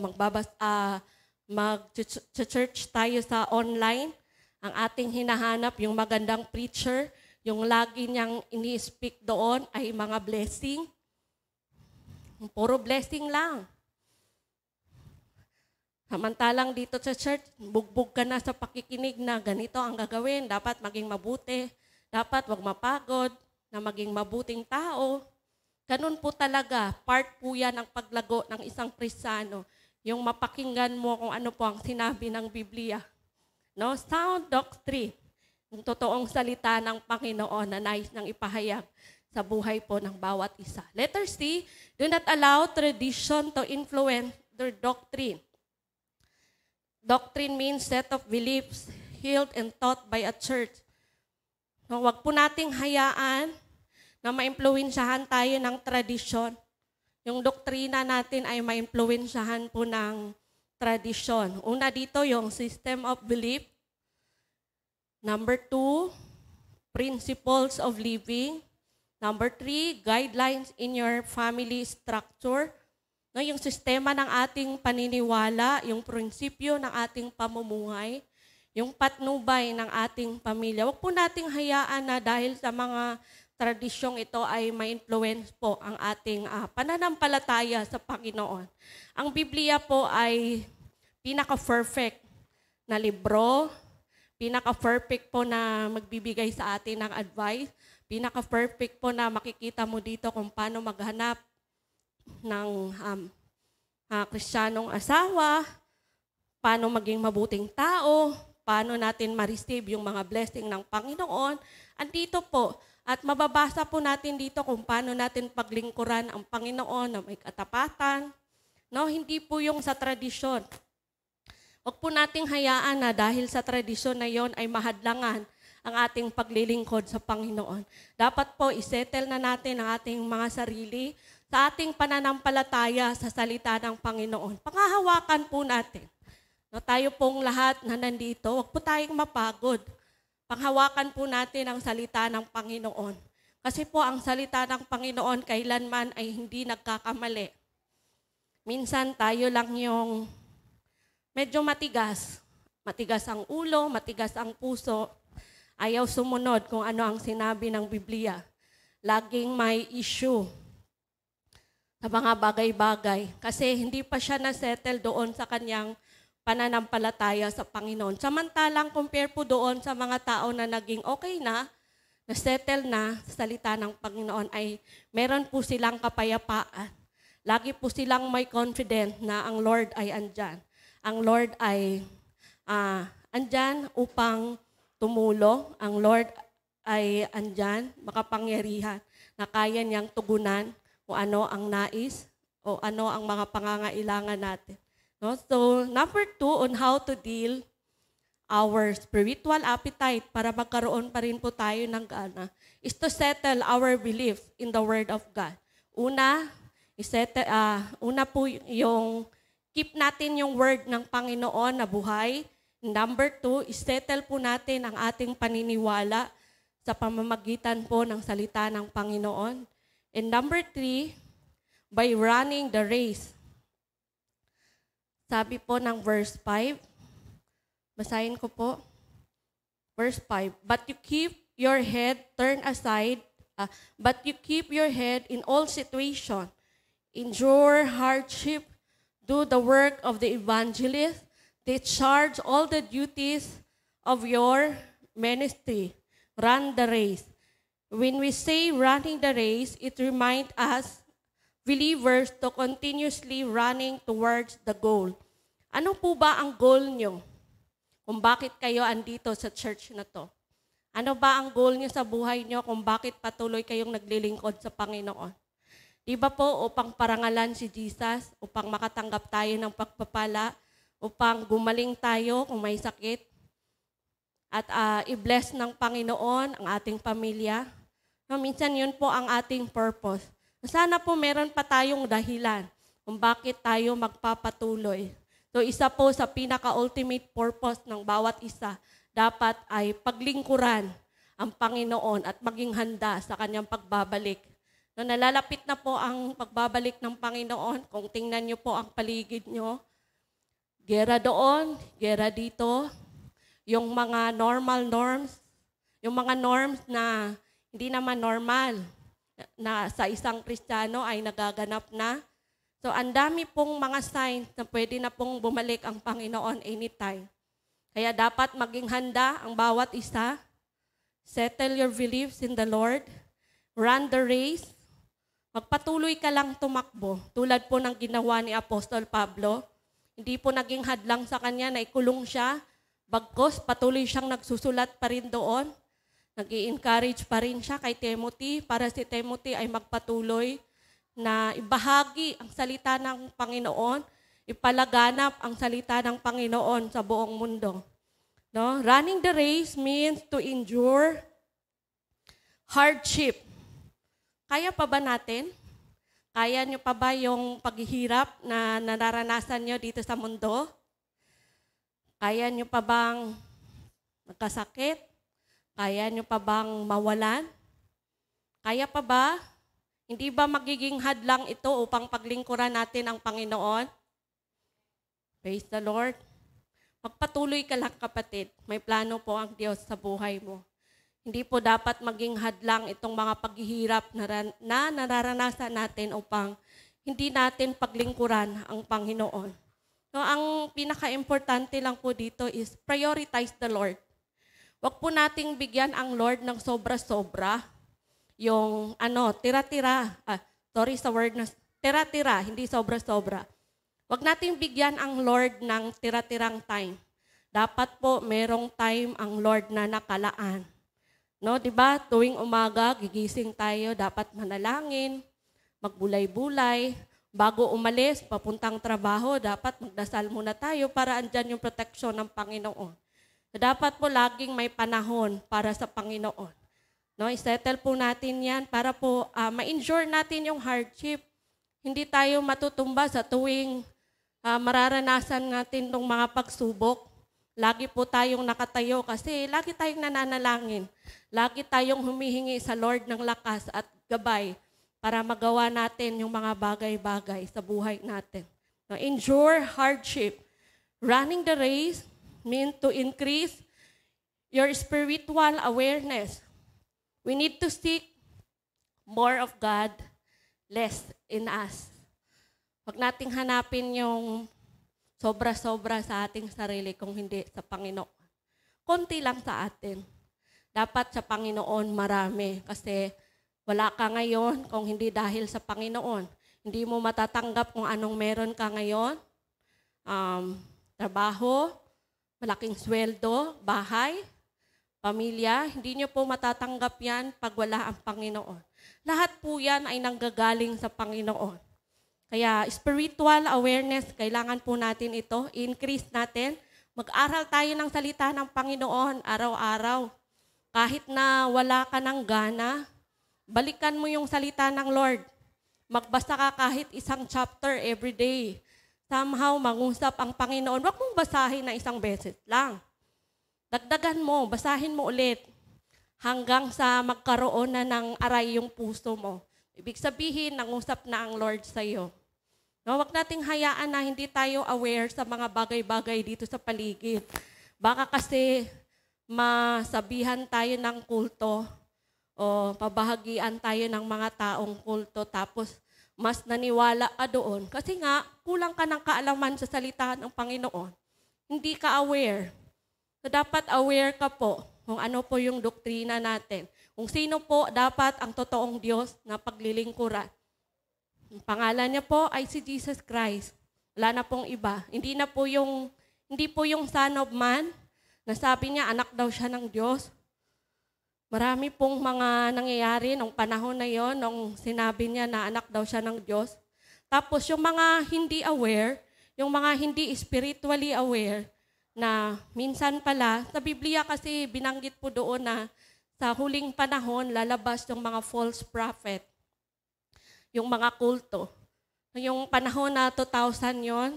mag-church tayo sa online. Ang ating hinahanap, yung magandang preacher, yung lagi niyang ini-speak doon ay mga blessing. Puro blessing lang. Samantalang dito sa church, bugbog ka na sa pakikinig na ganito ang gagawin. Dapat maging mabuti. Dapat wag mapagod na maging mabuting tao. Ganun po talaga. Part po yan ng paglago ng isang Kristiyano. Yung mapakinggan mo kung ano po ang sinabi ng Biblia. No? Sound doctrine. Yung totoong salita ng Panginoon na nais nang ipahayag sa buhay po ng bawat isa. Letter C, do not allow tradition to influence their doctrine. Doctrine means set of beliefs held and taught by a church. No, wag po nating hayaan na maimpluwensyahan tayo ng tradisyon. Yung doktrina natin ay maimpluwensyahan po ng tradisyon. Una dito, yung system of belief. Number 2, principles of living. Number 3, guidelines in your family structure. No, yung sistema ng ating paniniwala, yung prinsipyo ng ating pamumuhay, yung patnubay ng ating pamilya. Huwag po nating hayaan na dahil sa mga tradisyong ito ay ma-influence po ang ating pananampalataya sa Panginoon. Ang Biblia po ay pinaka-perfect na libro, pinaka-perfect po na magbibigay sa atin ng advice, pinaka-perfect po na makikita mo dito kung paano maghanap ng Kristiyanong asawa, paano maging mabuting tao, paano natin ma-receive yung mga blessing ng Panginoon, andito po. At mababasa po natin dito kung paano natin paglingkuran ang Panginoon na may katapatan. No, hindi po yung sa tradisyon. Huwag po nating hayaan na dahil sa tradisyon na yon ay mahadlangan ang ating paglilingkod sa Panginoon. Dapat po isettle na natin ang ating mga sarili sa ating pananampalataya sa salita ng Panginoon. Pangahawakan po natin. No, tayo pong lahat na nandito, huwag po tayong mapagod. Panghawakan po natin ang salita ng Panginoon. Kasi po ang salita ng Panginoon kailanman ay hindi nagkakamali. Minsan tayo lang yung medyo matigas. Matigas ang ulo, matigas ang puso. Ayaw sumunod kung ano ang sinabi ng Biblia. Laging may issue sa mga bagay-bagay. Kasi hindi pa siya na-settle doon sa kanyang pananampalataya sa Panginoon. Samantalang compare po doon sa mga tao na naging okay na settle na sa salita ng Panginoon ay meron po silang kapayapaan. Lagi po silang may confident na ang Lord ay andyan. Ang Lord ay andyan upang tumulong. Ang Lord ay andyan, makapangyarihan, na kaya niyang tugunan kung ano ang nais o ano ang mga pangangailangan natin. No? So, number 2 on how to deal our spiritual appetite para magkaroon pa rin po tayo ng gana is to settle our belief in the Word of God. Una po yung keep natin yung Word ng Panginoon na buhay. Number 2, isettle po natin ang ating paniniwala sa pamamagitan po ng salita ng Panginoon. And number 3, by running the race. Sabi po ng verse 5, basahin ko po. Verse 5, but you keep your head in all situation. Endure hardship, do the work of the evangelist, discharge all the duties of your ministry, run the race. When we say running the race, it reminds us, believers, to continuously running towards the goal. Ano po ba ang goal nyo? Kung bakit kayo andito sa church na to? Ano ba ang goal nyo sa buhay nyo kung bakit patuloy kayong naglilingkod sa Panginoon? Di ba po upang parangalan si Jesus, upang makatanggap tayo ng pagpapala, upang gumaling tayo kung may sakit, at i-bless ng Panginoon ang ating pamilya? No, minsan yun po ang ating purpose. Sana po meron pa tayong dahilan kung bakit tayo magpapatuloy. So isa po sa pinaka-ultimate purpose ng bawat isa, dapat ay paglingkuran ang Panginoon at maging handa sa kanyang pagbabalik. No, nalalapit na po ang pagbabalik ng Panginoon. Kung tingnan niyo po ang paligid niyo, gera doon, gera dito, yung mga normal norms, yung mga norms na hindi naman normal na sa isang Kristiyano ay nagaganap na. So, ang dami pong mga signs na pwede na pong bumalik ang Panginoon anytime. Kaya dapat maging handa ang bawat isa. Settle your beliefs in the Lord. Run the race. Magpatuloy ka lang tumakbo. Tulad po ng ginawa ni Apostol Pablo. Hindi po naging hadlang sa kanya na ikulong siya. Bagkos, patuloy siyang nagsusulat pa rin doon. Nag-i-encourage pa rin siya kay Timothy para si Timothy ay magpatuloy na ibahagi ang salita ng Panginoon, ipalaganap ang salita ng Panginoon sa buong mundo. No? Running the race means to endure hardship. Kaya pa ba natin? Kaya nyo pa ba yung paghihirap na nararanasan nyo dito sa mundo? Kaya nyo pa bang magkasakit? Kaya nyo pa bang mawalan? Kaya pa ba? Hindi ba magiging hadlang ito upang paglingkuran natin ang Panginoon? Praise the Lord. Magpatuloy ka lang, kapatid. May plano po ang Diyos sa buhay mo. Hindi po dapat maging hadlang itong mga paghihirap na nararanasan natin upang hindi natin paglingkuran ang Panginoon. So, ang pinaka-importante lang po dito is prioritize the Lord. Huwag po nating bigyan ang Lord ng sobra-sobra. Yung tira-tira. Sorry sa word na tira-tira, hindi sobra-sobra. Huwag nating bigyan ang Lord ng tira-tirang time. dapat po merong time ang Lord na nakalaan. No, 'di ba? Tuwing umaga, gigising tayo, dapat manalangin, magbulay-bulay. Bago umalis, papuntang trabaho, dapat magdasal muna tayo para andyan yung proteksyon ng Panginoon. Dapat po laging may panahon para sa Panginoon. No, isettle po natin yan para po ma-endure natin yung hardship. Hindi tayo matutumba sa tuwing mararanasan natin itong mga pagsubok. Lagi po tayong nakatayo kasi lagi tayong nananalangin. Lagi tayong humihingi sa Lord ng lakas at gabay para magawa natin yung mga bagay-bagay sa buhay natin. Now, endure hardship. Running the race means to increase your spiritual awareness. We need to seek more of God, less in us. Huwag nating hanapin yung sobra-sobra sa ating sarili kung hindi sa Panginoon. Konti lang sa atin. Dapat sa Panginoon marami kasi wala ka ngayon kung hindi dahil sa Panginoon. Hindi mo matatanggap kung anong meron ka ngayon. Trabaho, malaking sweldo, bahay, pamilya. Hindi nyo po matatanggap yan pag wala ang Panginoon. Lahat po yan ay nanggagaling sa Panginoon. Kaya spiritual awareness, kailangan po natin ito. Increase natin. Mag-aral tayo ng salita ng Panginoon araw-araw. Kahit na wala ka ng gana, balikan mo yung salita ng Lord. Magbasa ka kahit isang chapter every day. Somehow, mangusap ang Panginoon. Huwag mong basahin na isang beses lang. Dagdagan mo, basahin mo ulit. Hanggang sa magkaroon na ng aray yung puso mo. Ibig sabihin, nangusap na ang Lord sa iyo. No, huwag nating hayaan na hindi tayo aware sa mga bagay-bagay dito sa paligid. Baka kasi masabihan tayo ng kulto, o pabahagian tayo ng mga taong kulto tapos mas naniwala ka doon. Kasi nga, kulang ka ng kaalaman sa salita ng Panginoon. Hindi ka aware. So dapat aware ka po kung ano po yung doktrina natin. Kung sino po dapat ang totoong Diyos na paglilingkuran. Ang pangalan niya po ay si Jesus Christ. Wala na pong iba. Hindi po yung Son of Man na sabi niya anak daw siya ng Diyos. Marami pong mga nangyayari nung panahon na yon, nung sinabi niya na anak daw siya ng Diyos. Tapos yung mga hindi aware, yung mga hindi spiritually aware, na minsan pala, sa Biblia kasi binanggit po doon na sa huling panahon, lalabas yung mga false prophet, yung mga kulto. Yung panahon na 2000 yon,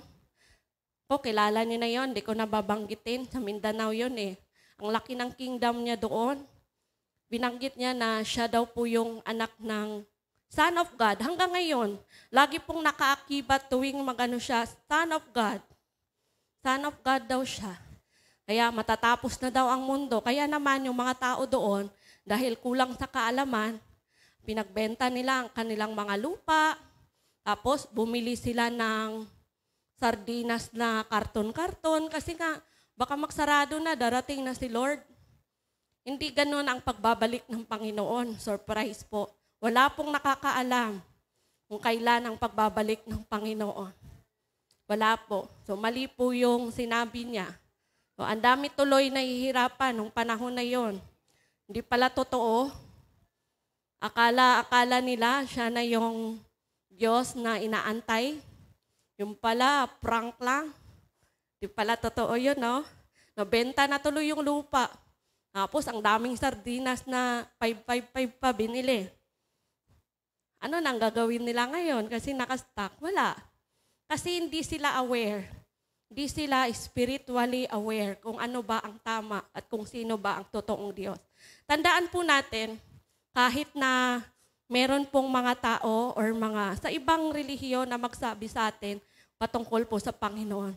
kilala niyo na yon, di ko nababanggitin, sa Mindanao yon eh. Ang laki ng kingdom niya doon. Binanggit niya na siya daw po yung anak ng Son of God. Hanggang ngayon, lagi pong nakaakibat tuwing magano siya, Son of God. Son of God daw siya. Kaya matatapos na daw ang mundo. Kaya naman yung mga tao doon, dahil kulang sa kaalaman, pinagbenta nila ang kanilang mga lupa, tapos bumili sila ng sardinas na karton-karton kasi nga baka magsarado na, darating na si Lord. Hindi ganun ang pagbabalik ng Panginoon. Surprise po. Wala pong nakakaalam kung kailan ang pagbabalik ng Panginoon. Wala po. So mali po yung sinabi niya. So, ang dami tuloy na hihirapan nung panahon na yon. Hindi pala totoo. Akala nila siya na yung Diyos na inaantay. Yung pala, prank lang. Hindi pala totoo yun, no? Nabenta na tuloy yung lupa. Tapos, ang daming sardinas na 555 pa binili. Ano nang gagawin nila ngayon? Kasi nakastock. Wala. Kasi hindi sila aware. Hindi sila spiritually aware kung ano ba ang tama at kung sino ba ang totoong Diyos. Tandaan po natin, kahit na meron pong mga tao or mga sa ibang relihiyon na magsabi sa atin patungkol po sa Panginoon.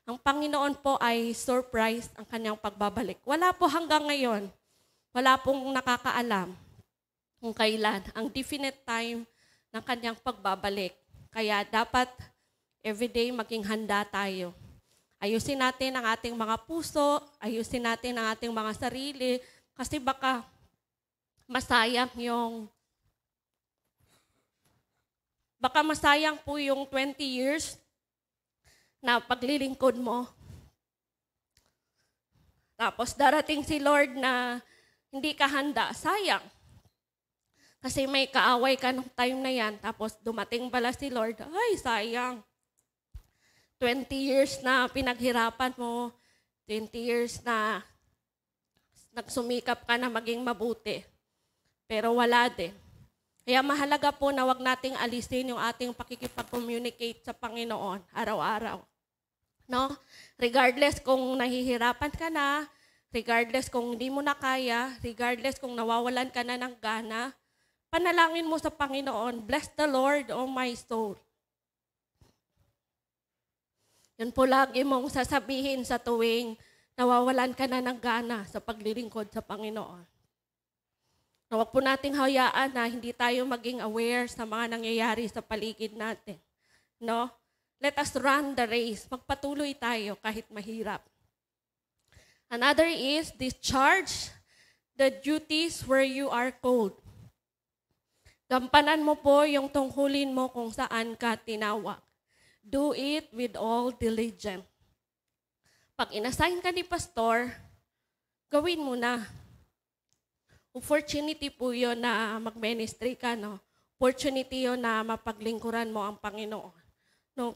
Ang Panginoon po ay surprise ang kanyang pagbabalik. Wala po hanggang ngayon. Wala pong nakakaalam kung kailan ang definite time ng kanyang pagbabalik. Kaya dapat everyday maging handa tayo. Ayusin natin ang ating mga puso, ayusin natin ang ating mga sarili, kasi baka masayang po yung 20 years na paglilingkod mo. Tapos darating si Lord na hindi ka handa, sayang. Kasi may kaaway ka nung time na yan, tapos dumating pala si Lord, ay sayang. 20 years na pinaghirapan mo, 20 years na nagsumikap ka na maging mabuti. Pero wala din. Kaya mahalaga po na wag nating alisin yung ating pakikipag-communicate sa Panginoon araw-araw. No? Regardless kung nahihirapan ka na, regardless kung hindi mo na kaya, regardless kung nawawalan ka na ng gana, panalangin mo sa Panginoon, bless the Lord, O my soul. Yan po lagi mong sasabihin sa tuwing nawawalan ka na ng gana sa paglilingkod sa Panginoon. Huwag po nating hayaan na hindi tayo maging aware sa mga nangyayari sa paligid natin. No? Let us run the race. Magpatuloy tayo kahit mahirap. Another is discharge the duties where you are called. Gampanan mo po yung tungkulin mo kung saan ka tinawag. Do it with all diligence. Pag inassign ka ni pastor, gawin mo na. Opportunity po yun na mag-ministry ka, no? Opportunity yun na mapaglingkuran mo ang Panginoon. No?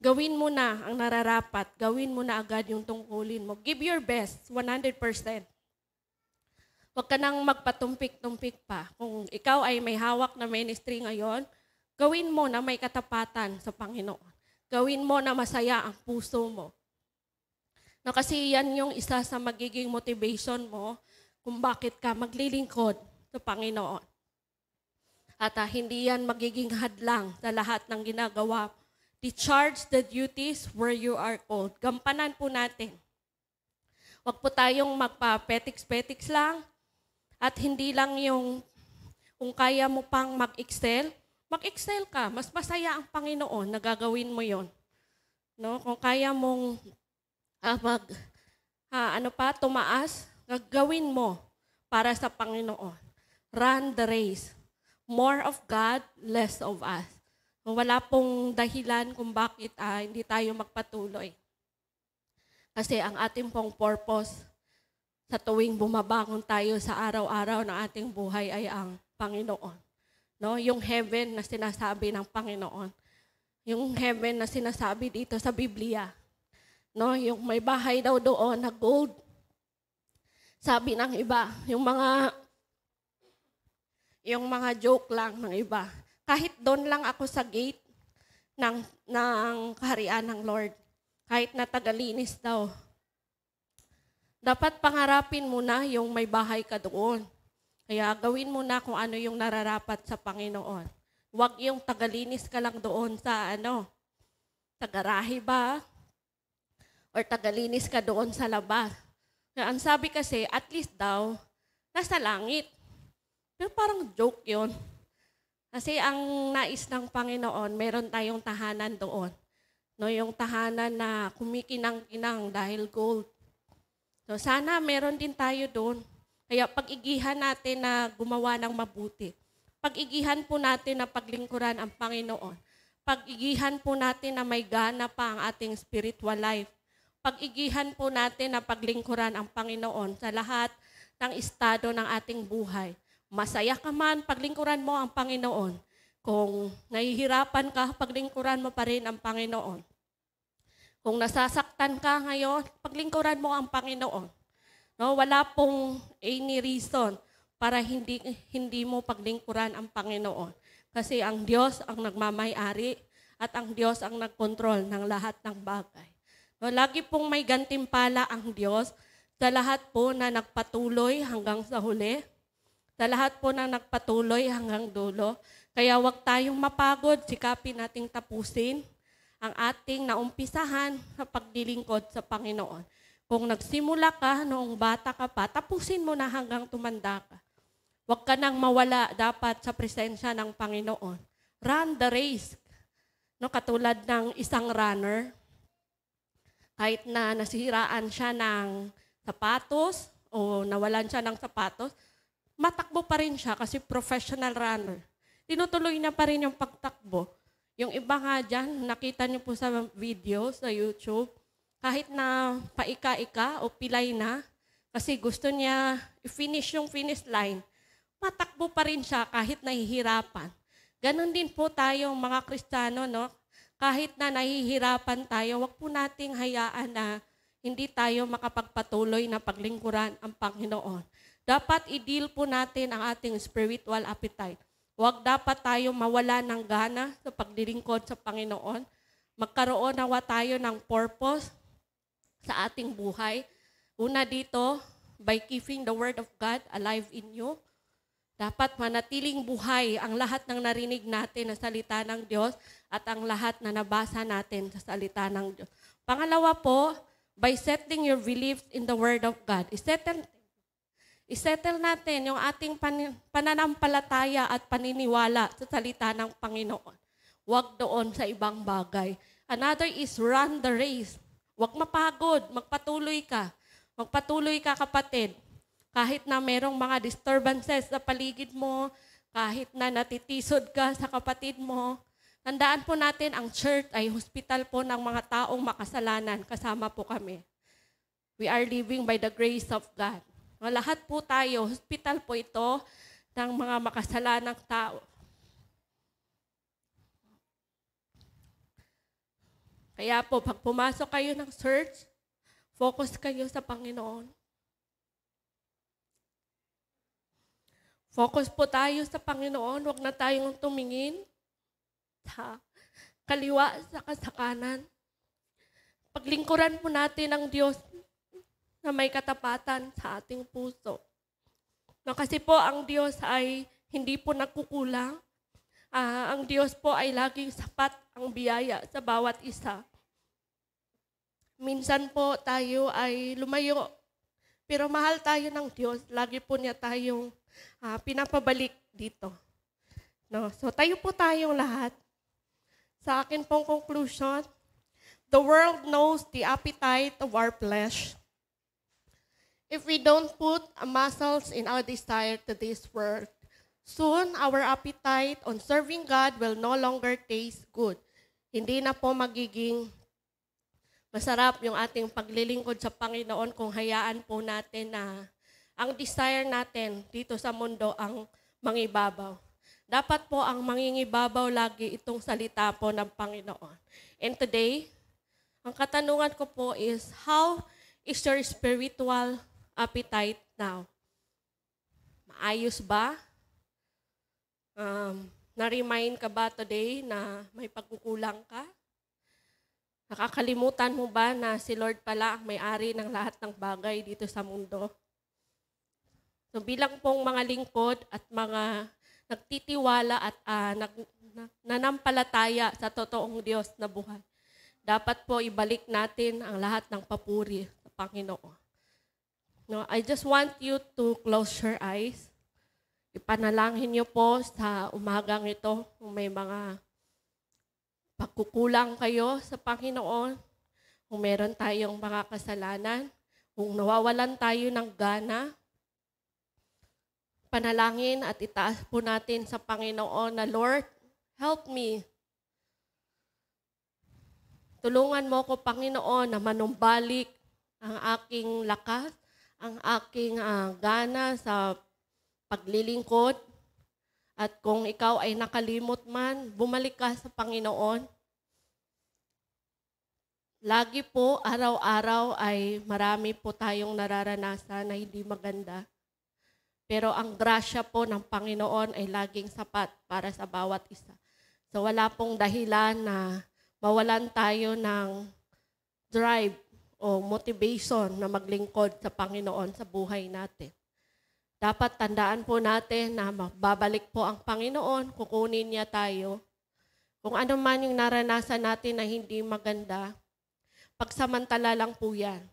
Gawin mo na ang nararapat. Gawin mo na agad yung tungkulin mo. Give your best, 100%. Huwag ka nang magpatumpik-tumpik pa. Kung ikaw ay may hawak na ministry ngayon, gawin mo na may katapatan sa Panginoon. Gawin mo na masaya ang puso mo. No, kasi yan yung isa sa magiging motivation mo kung bakit ka maglilingkod sa Panginoon. At hindi yan magiging hadlang sa lahat ng ginagawa. Discharge the duties where you are called. Gampanan po natin. Huwag po tayong magpa-petiks-petiks lang at hindi lang yung kung kaya mo pang mag-excel ka. Mas masaya ang Panginoon na gagawin mo yon. No? Kung kaya mong tumaas, gagawin mo para sa Panginoon. Run the race. More of God, less of us. Wala pong dahilan kung bakit hindi tayo magpatuloy. Kasi ang ating pong purpose sa tuwing bumabangon tayo sa araw-araw ng ating buhay ay ang Panginoon. No? Yung heaven na sinasabi ng Panginoon. Yung heaven na sinasabi dito sa Biblia. No? Yung may bahay daw doon na gold. Sabi ng iba, yung mga joke lang ng iba. Kahit doon lang ako sa gate ng kaharian ng Lord. Kahit na tagalinis daw. Dapat pangarapin mo na yung may bahay ka doon. Kaya gawin mo na kung ano yung nararapat sa Panginoon. Huwag yung tagalinis ka lang doon sa sa garahe ba? Or tagalinis ka doon sa labas. Kaya ang sabi kasi, at least daw, nasa langit. Pero parang joke yun. Kasi ang nais ng Panginoon, meron tayong tahanan doon. No, yung tahanan na kumikinang-kinang dahil gold. So sana meron din tayo doon. Kaya pag-igihan natin na gumawa ng mabuti. Pag-igihan po natin na paglingkuran ang Panginoon. Pag-igihan po natin na may gana pa ang ating spiritual life. Pag-igihan po natin na paglingkuran ang Panginoon sa lahat ng estado ng ating buhay. Masaya ka man, paglingkuran mo ang Panginoon. Kung nahihirapan ka, paglingkuran mo pa rin ang Panginoon. Kung nasasaktan ka ngayon, paglingkuran mo ang Panginoon. No, wala pong any reason para hindi mo paglingkuran ang Panginoon. Kasi ang Diyos ang nagmamay-ari at ang Diyos ang nagkontrol ng lahat ng bagay. No, lagi pong may gantimpala ang Diyos sa lahat po na nagpatuloy hanggang sa huli. Sa lahat po na nagpatuloy hanggang dulo. Kaya huwag tayong mapagod, sikapin nating tapusin ang ating naumpisahan sa paglilingkod sa Panginoon. Kung nagsimula ka noong bata ka pa, tapusin mo na hanggang tumanda ka. Huwag ka nang mawala dapat sa presensya ng Panginoon. Run the race. No, katulad ng isang runner, kahit na nasiraan siya ng sapatos o nawalan siya ng sapatos, matakbo pa rin siya kasi professional runner. Tinutuloy niya pa rin yung pagtakbo. Yung iba nga dyan, nakita niyo po sa video, sa YouTube, kahit na paika-ika o pilay na, kasi gusto niya i-finish yung finish line, matakbo pa rin siya kahit nahihirapan. Ganon din po tayo mga Kristiyano, no? Kahit na nahihirapan tayo, wag po nating hayaan na hindi tayo makapagpatuloy na paglingkuran ang Panginoon. Dapat i-deal po natin ang ating spiritual appetite. Wag dapat tayo mawala ng gana sa paglilingkod sa Panginoon. Magkaroon nawa tayo ng purpose sa ating buhay. Una dito, by keeping the Word of God alive in you. Dapat manatiling buhay ang lahat ng narinig natin na salita ng Diyos at ang lahat na nabasa natin sa salita ng Diyos. Pangalawa po, by settling your beliefs in the Word of God. Isettle natin yung ating pananampalataya at paniniwala sa salita ng Panginoon. Huwag doon sa ibang bagay. Another is run the race. Huwag mapagod, magpatuloy ka. Magpatuloy ka, kapatid. Kahit na merong mga disturbances sa paligid mo, kahit na natitisod ka sa kapatid mo, tandaan po natin ang church ay hospital po ng mga taong makasalanan. Kasama po kami. We are living by the grace of God. Lahat po tayo, hospital po ito ng mga makasalanang tao. Kaya po, pag pumasok kayo ng church, focus kayo sa Panginoon. Focus po tayo sa Panginoon. Huwag na tayong tumingin sa kaliwa, sa kanan. Paglingkuran po natin ang Diyos na may katapatan sa ating puso. No, kasi po ang Diyos ay hindi po nagkukulang. Ang Diyos po ay laging sapat ang biyaya sa bawat isa. Minsan po tayo ay lumayo, pero mahal tayo ng Diyos. Lagi po niya tayong pinapabalik dito. No? So tayo po tayong lahat. Sa akin pong conclusion, the world knows the appetite of our flesh. If we don't put muscles in our desire to this world, soon our appetite on serving God will no longer taste good. Hindi na po magiging masarap yung ating paglilingkod sa Panginoon kung hayaan po natin na ang desire natin dito sa mundo ang mangibabaw. Dapat po ang mangingibabaw lagi itong salita po ng Panginoon. And today, ang katanungan ko po is, how is your spiritual appetite now? Maayos ba? Na-remind ka ba today na may pagkukulang ka? Nakakalimutan mo ba na si Lord pala ang may-ari ng lahat ng bagay dito sa mundo? So bilang pong mga lingkod at mga nagtitiwala at nanampalataya sa totoong Diyos na buhay, dapat po ibalik natin ang lahat ng papuri sa Panginoon. No, I just want you to close your eyes. Ipanalangin niyo po sa umagang ito kung may mga pagkukulang kayo sa Panginoon, kung meron tayong mga kasalanan, kung nawawalan tayo ng gana, panalangin at itaas po natin sa Panginoon na, Lord, help me. Tulungan mo ko, Panginoon, na manumbalik ang aking lakas, ang aking gana sa paglilingkod. At kung ikaw ay nakalimot man, bumalik ka sa Panginoon. Lagi po, araw-araw ay marami po tayong nararanasan na hindi maganda. Pero ang grasya po ng Panginoon ay laging sapat para sa bawat isa. So wala pong dahilan na mawalan tayo ng drive o motivation na maglingkod sa Panginoon sa buhay natin. Dapat tandaan po natin na babalik po ang Panginoon, kukunin niya tayo. Kung ano man yung naranasan natin na hindi maganda, pagsamantala lang po yan.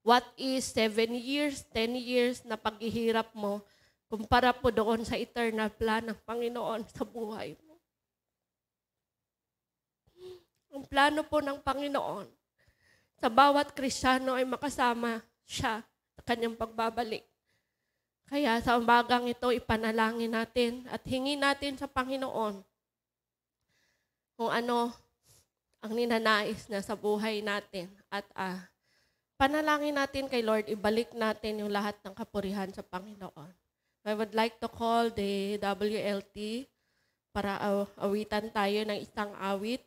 What is 7 years, 10 years na paghihirap mo kumpara po doon sa eternal plan ng Panginoon sa buhay mo? Ang plano po ng Panginoon sa bawat Kristiyano ay makasama siya sa kanyang pagbabalik. Kaya sa umagang ito, ipanalangin natin at hingin natin sa Panginoon kung ano ang ninanais na sa buhay natin. At panalangin natin kay Lord, ibalik natin yung lahat ng kapurihan sa Panginoon. I would like to call the WLT para awitan tayo ng isang awit.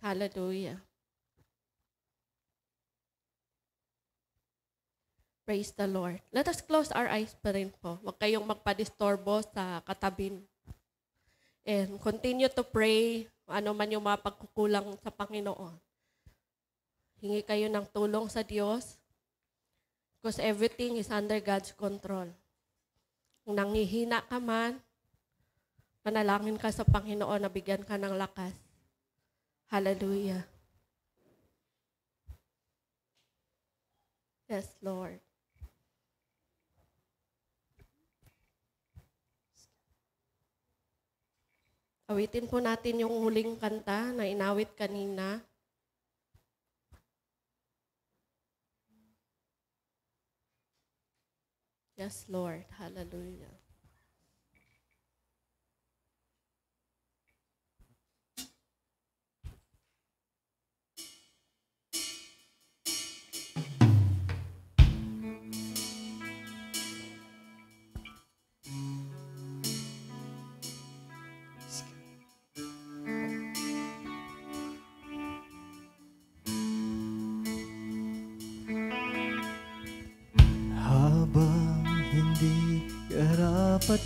Hallelujah. Praise the Lord. Let us close our eyes pa rin po. Huwag kayong magpadistorbo sa katabin. And continue to pray ano man yung mga pagkukulang sa Panginoon. Hingi kayo ng tulong sa Diyos because everything is under God's control. Kung nangihina ka man, manalangin ka sa Panginoon na bigyan ka ng lakas. Hallelujah. Yes, Lord. Awitin po natin yung huling kanta na inawit kanina. Yes, Lord. Hallelujah.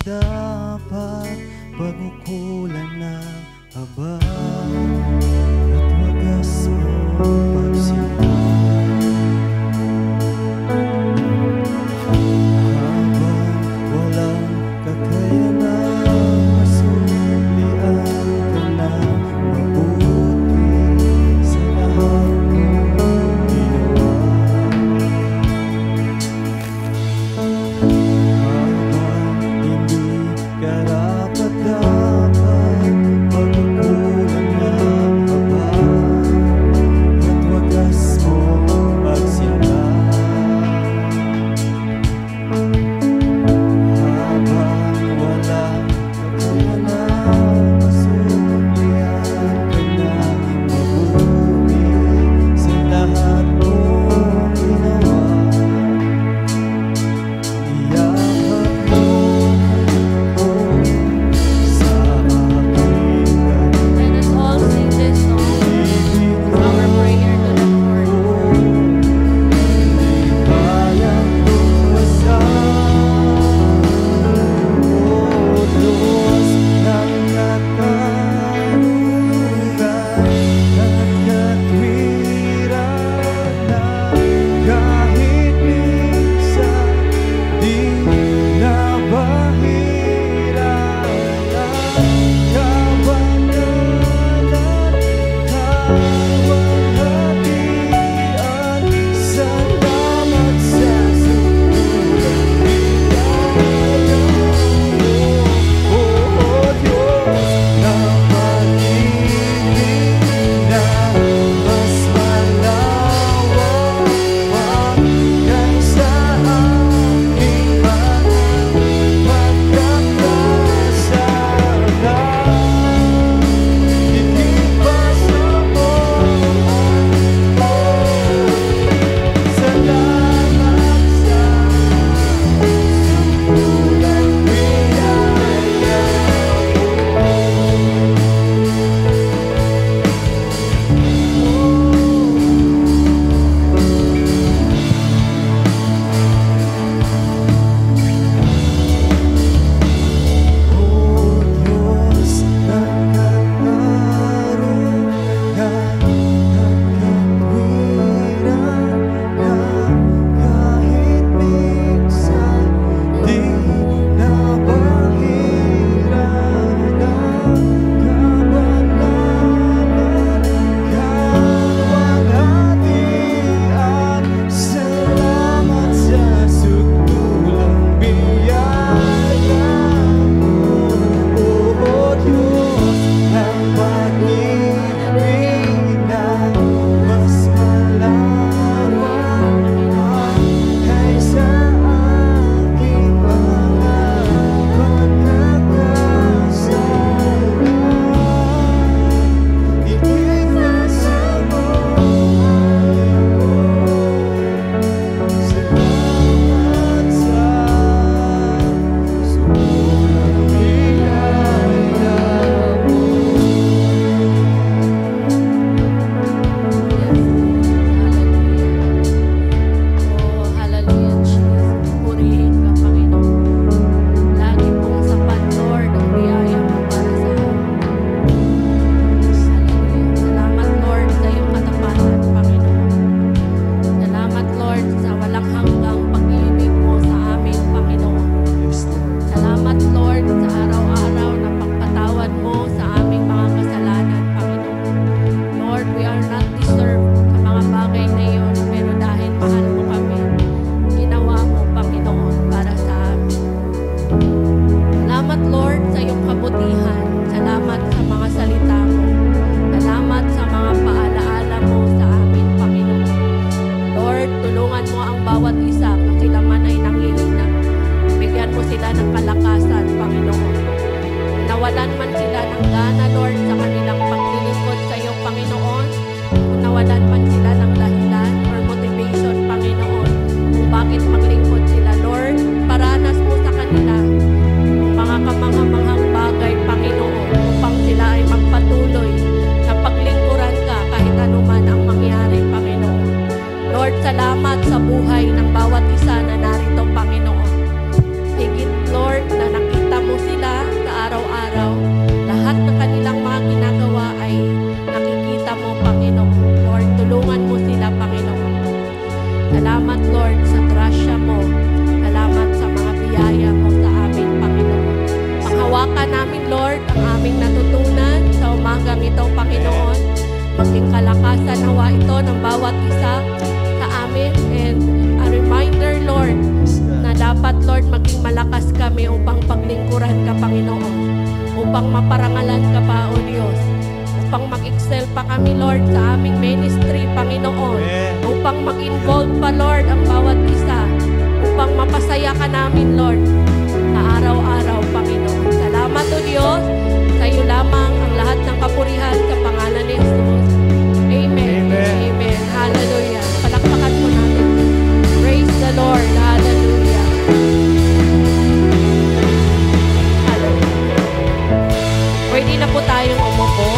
Dapat pagkukulan ng habang at wagas mo pagsimula. Habang walang kakayanang masulian ka na mabuti sa lahat mong ginawa. Karapat-dapat maging kalakasan nawa ito ng bawat isa sa amin. And a reminder, Lord, na dapat, Lord, maging malakas kami upang paglingkuran ka, Panginoon. Upang maparangalan ka pa, O Diyos. Upang mag-excel pa kami, Lord, sa aming ministry, Panginoon. Upang mag-involve pa, Lord, ang bawat isa. Upang mapasaya ka namin, Lord, sa araw-araw, Panginoon. Salamat, O Diyos. Sa iyo lamang ang lahat ng kapurihan sa pangalan ni Jesus. Amen. Amen. Hallelujah. Palakpakan po natin. Praise the Lord. Hallelujah. Hallelujah. Pwede na po tayong umupo.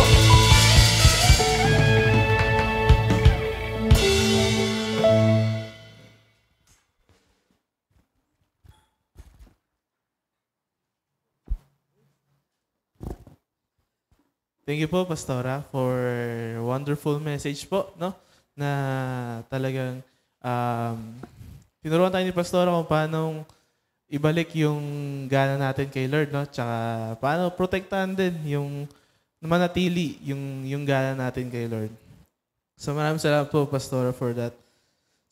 Thank you po, Pastora, for wonderful message po, no? Na talagang tinuruan tayo ni Pastora kung paano ibalik yung gana natin kay Lord, no? Tsaka paano protektahan din yung manatili yung gana natin kay Lord. So maraming salamat po, Pastora, for that.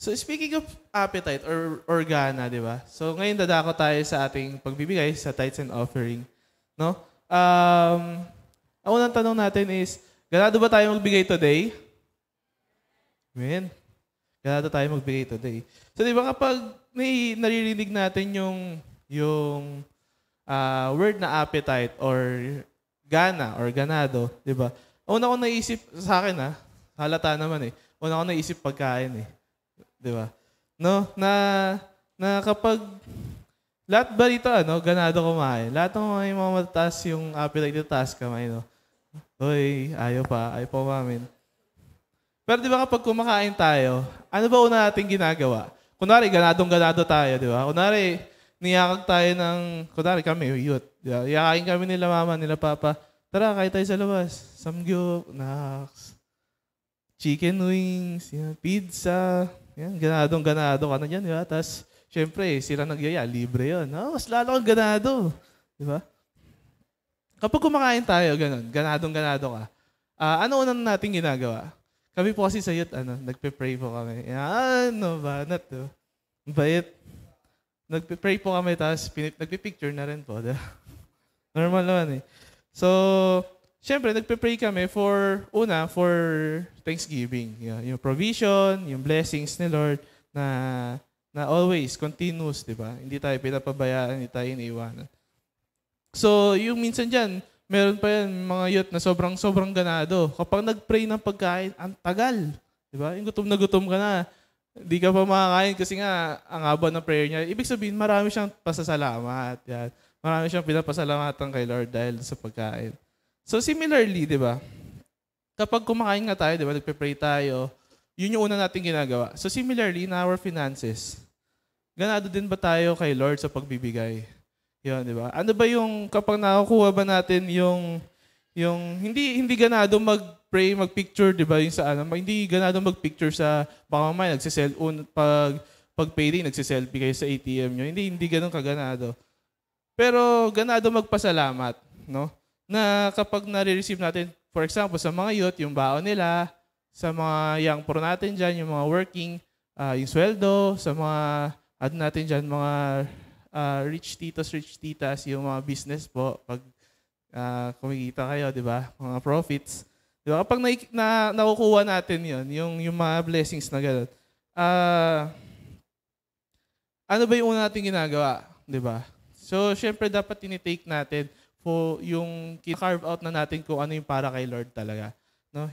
So speaking of appetite or gana, di ba? So ngayon dadako tayo sa ating pagbibigay sa tithes and offering, no? Ang unang tanong natin is, ganado ba tayo magbigay today? Amen. Ganado tayo magbigay today. So di ba kapag may naririnig natin yung word na appetite or gana or ganado, di ba? Una ko naisip sa akin, halata naman eh. Una ko naisip pagkain eh. Di ba? No? Na kapag lahat ba dito, ganado kumain? Lahat ng mga mataas yung appetite, taas kamay, no? Hoy, ayaw pa umamin. Pero di ba kapag kumakain tayo, ano ba una natin ginagawa? Kunwari, ganadong-ganado tayo, di ba? Kunwari, niyakag tayo kunwari kami, youth. Diba? Iyakain kami nila mama, nila papa. Tara, kain tayo sa labas. Samgyup, naks, chicken wings, pizza. Yan, ganadong-ganado ka na dyan, di ba? Tapos, syempre, sila nagyaya, libre yun. Mas lalo kang ganado. Di ba? Kapag kumakain tayo, ganadong-ganado ka, ano unang natin ginagawa? Kami po kasi sa youth, nagpe-pray po kami. Banat to. Bait. Nagpe-pray po kami, tapos nagpe-picture na rin po. Normal naman eh. So, syempre, nagpe-pray kami for Thanksgiving. Yung provision, yung blessings ni Lord na always, continuous, di ba? Hindi tayo pinapabayaan, hindi tayo iniiwanan. So, yung minsan dyan, meron pa yan mga youth na sobrang ganado. Kapag nag-pray ng pagkain, ang tagal. Diba? Yung gutom na gutom ka na. Hindi ka pa makakain kasi nga ang haba ng prayer niya. Ibig sabihin, marami siyang pasasalamat. Yan. Marami siyang pinapasalamatan kay Lord dahil sa pagkain. So, similarly, di ba? Kapag kumakain nga tayo, di ba? Nagpe-pray tayo, yun yung una natin ginagawa. So, similarly, in our finances, ganado din ba tayo kay Lord sa pagbibigay? Yun, di ba? Ano ba yung kapag nakukuha ba natin yung hindi ganado mag-pray, mag-picture, di ba? Yung sa hindi ganado mag-picture sa baka mamaya pag payday nagse-selfie kayo sa ATM nyo. Hindi ganoon kaganado. Pero ganado magpasalamat, no? Na kapag nare-receive natin, for example, sa mga youth, yung baon nila, sa mga young pro natin dyan, yung mga working, yung sweldo, sa mga natin dyan, mga rich titas, yung mga business po, pag kumikita kayo, di ba? Mga profits. Di ba? Kapag nakukuha natin yun, yung mga blessings na gano'n, ano ba yung una natin ginagawa? Di ba? So, syempre, dapat tinitake natin yung carve out na natin kung ano yung para kay Lord talaga. No?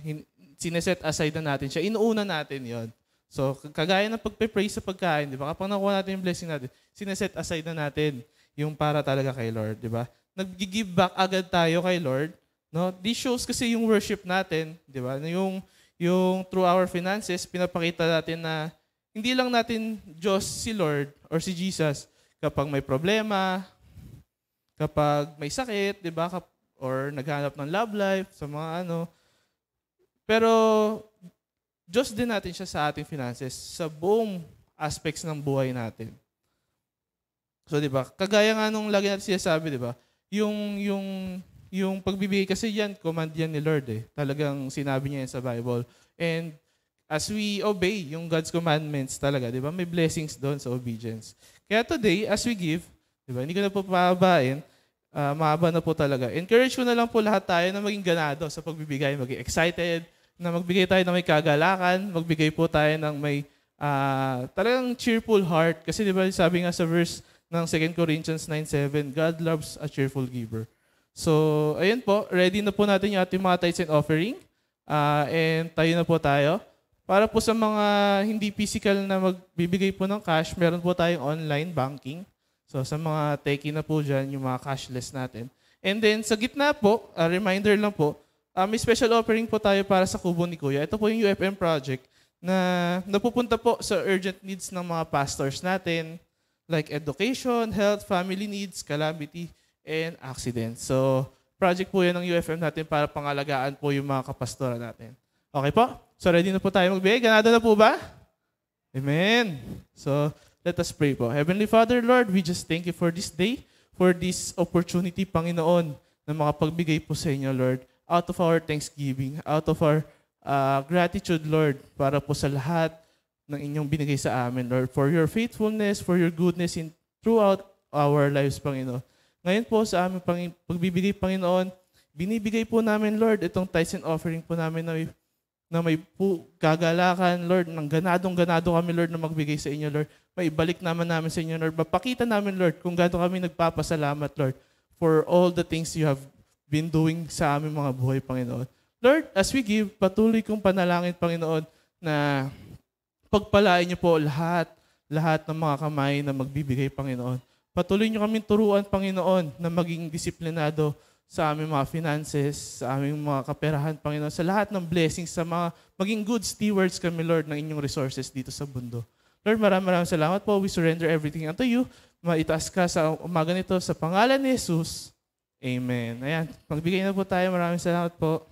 Sineset aside na natin siya. Inuuna natin yon. So, kagaya ng pagpe-pray sa pagkain, di ba? Kapag nakuha natin yung blessing natin, sineset aside na natin yung para talaga kay Lord, di ba? Nag-give back agad tayo kay Lord, no? This shows kasi yung worship natin, di ba? Yung through our finances, pinapakita natin na hindi lang natin Diyos si Lord or si Jesus kapag may problema, kapag may sakit, di ba? Or naghanap ng love life, sa mga Pero, Diyos din natin siya sa ating finances, sa buong aspects ng buhay natin. So, di ba? Kagaya nga nung lagi natin sinasabi, di ba? Yung yung pagbibigay kasi yan, command yan ni Lord eh. Talagang sinabi niya yan sa Bible. And as we obey yung God's commandments talaga, di ba? May blessings doon sa obedience. Kaya today, as we give, di ba? Hindi ko na po pahabain, mahaba na po talaga. Encourage ko na lang po lahat tayo na maging ganado sa pagbibigay, maging excited, na magbigay tayo ng may kagalakan, magbigay po tayo ng may talagang cheerful heart. Kasi di ba sabi nga sa verse ng 2 Corinthians 9:7, God loves a cheerful giver. So, ayun po, ready na po natin yung ating mga tithes and offering. And tayo na po tayo. Para po sa mga hindi physical na magbibigay po ng cash, meron po tayong online banking. So, sa mga techie na po dyan, yung mga cashless natin. And then, sa gitna po, reminder lang po, may special offering po tayo para sa kubo ni Kuya. Ito po yung UFM project na napupunta po sa urgent needs ng mga pastors natin, like education, health, family needs, calamity, and accidents. So, project po yan ng UFM natin para pangalagaan po yung mga kapastora natin. Okay po? So, ready na po tayo magbigay? Ganado na po ba? Amen. So, let us pray po. Heavenly Father, Lord, we just thank you for this day, for this opportunity, Panginoon, na makapagbigay po sa inyo, Lord, out of our thanksgiving, out of our gratitude, Lord, para po sa lahat ng inyong binigay sa amin, Lord, for your faithfulness, for your goodness throughout our lives, Panginoon. Ngayon po sa aming pagbibigay, Panginoon, binibigay po namin, Lord, itong tithes and offering po namin na may kagalakan, Lord, ng ganadong-ganado kami, Lord, na magbigay sa inyo, Lord. May ibalik naman namin sa inyo, Lord. Mapakita namin, Lord, kung gaano kami nagpapasalamat, Lord, for all the things you have been doing sa aming mga buhay, Panginoon. Lord, as we give, patuloy kong panalangin, Panginoon, na pagpalain niyo po lahat ng mga kamay na magbibigay, Panginoon. Patuloy niyo kaming turuan, Panginoon, na maging disiplinado sa aming mga finances, sa aming mga kaperahan, Panginoon, sa lahat ng blessings, sa mga maging good stewards kami, Lord, ng inyong resources dito sa mundo. Lord, maraming salamat po. We surrender everything unto you. Maitaas ka sa umaga nito sa pangalan ni Jesus. Amen. Ayan, magbigay na po tayo. Maraming salamat po.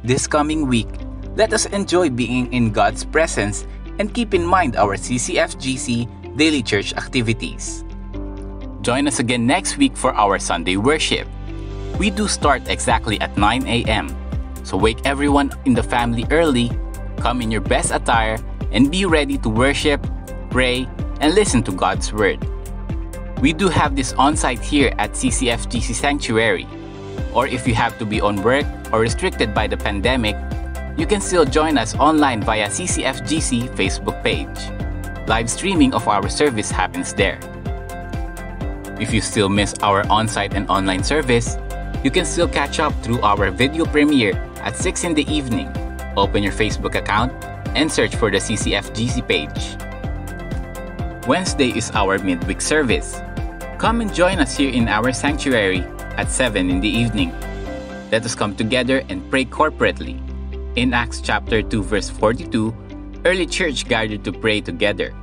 This coming week, let us enjoy being in God's presence and keep in mind our CCFGC daily church activities. Join us again next week for our Sunday worship. We do start exactly at 9 a.m. So wake everyone in the family early, come in your best attire, and be ready to worship, pray, and listen to God's Word. We do have this on-site here at CCFGC Sanctuary. Or if you have to be on work or restricted by the pandemic, you can still join us online via CCFGC Facebook page. Live streaming of our service happens there. If you still miss our on-site and online service, you can still catch up through our video premiere at 6 in the evening. Open your Facebook account and search for the CCFGC page. Wednesday is our midweek service. Come and join us here in our sanctuary at 7 in the evening. Let us come together and pray corporately. In Acts chapter 2 verse 42, early church gathered to pray together.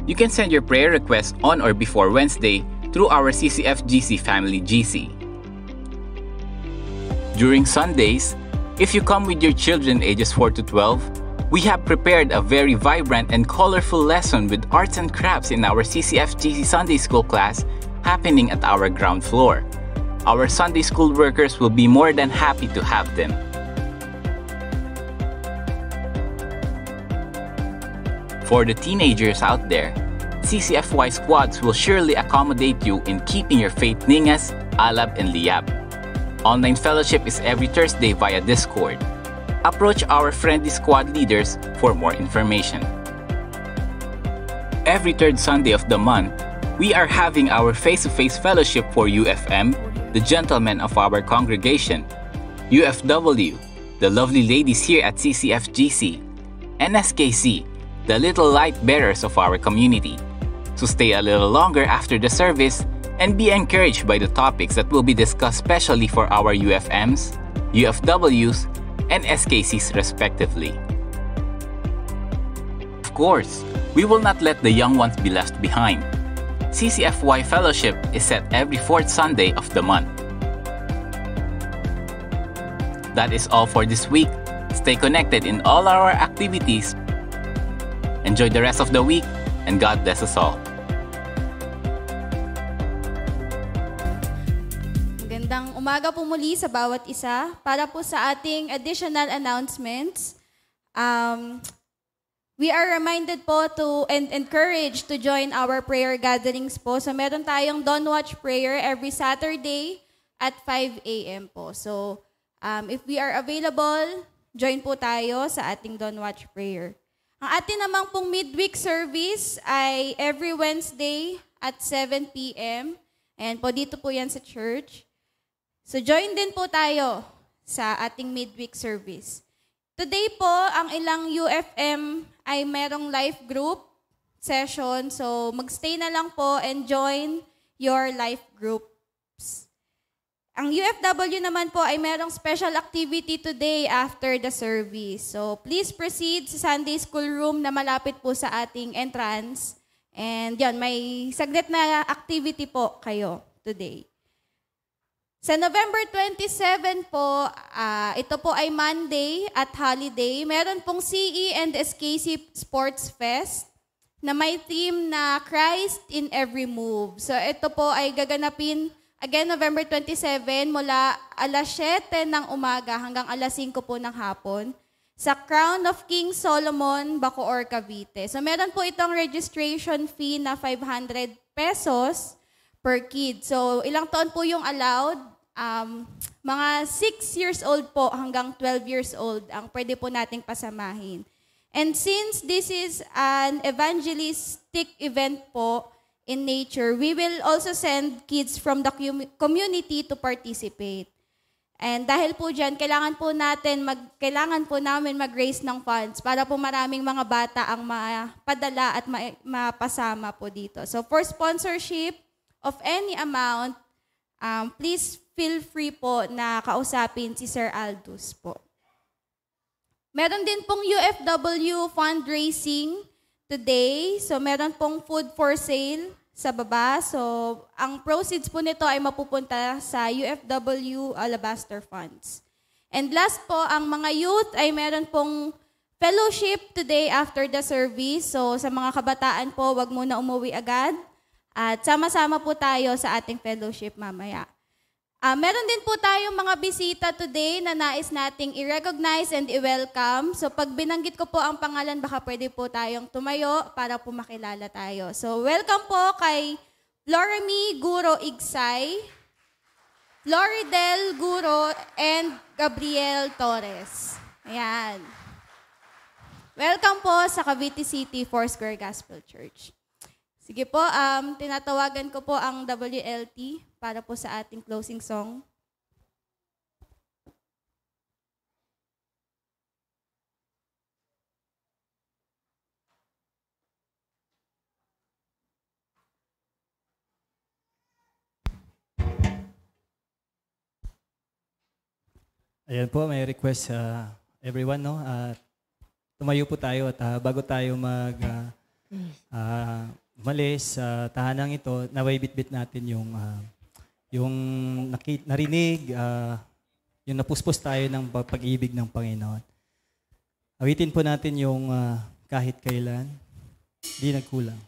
You can send your prayer requests on or before Wednesday through our CCFGC Family GC. During Sundays, if you come with your children ages 4 to 12, we have prepared a very vibrant and colorful lesson with arts and crafts in our CCFGC Sunday School class happening at our ground floor. Our Sunday school workers will be more than happy to have them. For the teenagers out there, CCFY squads will surely accommodate you in keeping your faith ningas, alab, and liab. online fellowship is every Thursday via Discord. Approach our friendly squad leaders for more information. Every third Sunday of the month, we are having our face-to-face fellowship for UFM, the gentlemen of our congregation, UFW, the lovely ladies here at CCFGC, and SKC, the little light bearers of our community. So stay a little longer after the service and be encouraged by the topics that will be discussed specially for our UFMs, UFWs, and SKCs respectively. Of course, we will not let the young ones be left behind. CCFY Fellowship is set every fourth Sunday of the month. That is all for this week. Stay connected in all our activities. Enjoy the rest of the week, and God bless us all. Magandang umaga po muli sa bawat isa. Para po sa ating additional announcements, we are reminded po to and encouraged to join our prayer gatherings po. So meron tayong Dawn Watch prayer every Saturday at 5 a.m. po. So if we are available, join po tayo sa ating Dawn Watch prayer. Ang atin namang pong midweek service ay every Wednesday at 7 p.m. And po dito po yan sa church. So join din po tayo sa ating midweek service. Today po, ang ilang UFM ay merong life group session. So magstay na lang po and join your life groups. Ang UFW naman po ay merong special activity today after the service. So please proceed sa Sunday School room na malapit po sa ating entrance. And yon, may saglit na activity po kayo today. Sa November 27 po, ito po ay Monday at holiday. Meron pong CE and SKC Sports Fest na may theme na Christ in Every Move. So ito po ay gaganapin again November 27 mula alas 7 ng umaga hanggang alas 5 po ng hapon sa Crown of King Solomon, Bacoor, Cavite. So meron po itong registration fee na 500 pesos per kid. So, ilang taon po yung allowed? Mga 6 years old po hanggang 12 years old ang pwede po nating pasamahin. And since this is an evangelistic event po in nature, we will also send kids from the community to participate. And dahil po dyan, kailangan po namin mag-raise ng funds para po maraming mga bata ang mapadala at mapasama po dito. So, for sponsorship of any amount, please feel free po na kausapin si Sir Aldous po. Meron din pong UFW fundraising today. So meron pong food for sale sa baba. So ang proceeds po nito ay mapupunta sa UFW Alabaster Funds. And last po, ang mga youth ay meron pong fellowship today after the service. So sa mga kabataan po, wag muna umuwi agad. At sama-sama po tayo sa ating fellowship mamaya. Meron din po tayong mga bisita today na nais nating i-recognize and i-welcome. So pag binanggit ko po ang pangalan, baka pwede po tayong tumayo para po makilala tayo. So welcome po kay Floremy Guro Igsay, Floridel Guro, and Gabriel Torres. Ayan. Welcome po sa Cavite City Foursquare Gospel Church. Sige po, tinatawagan ko po ang WLT para po sa ating closing song. Ayan po, may request sa everyone, no? Tumayo po tayo at bago tayo umalis sa tahanang ito, naway bitbit natin yung narinig, yung napuspos tayo ng pag-ibig ng Panginoon. Awitin po natin yung kahit kailan, di nagkulang.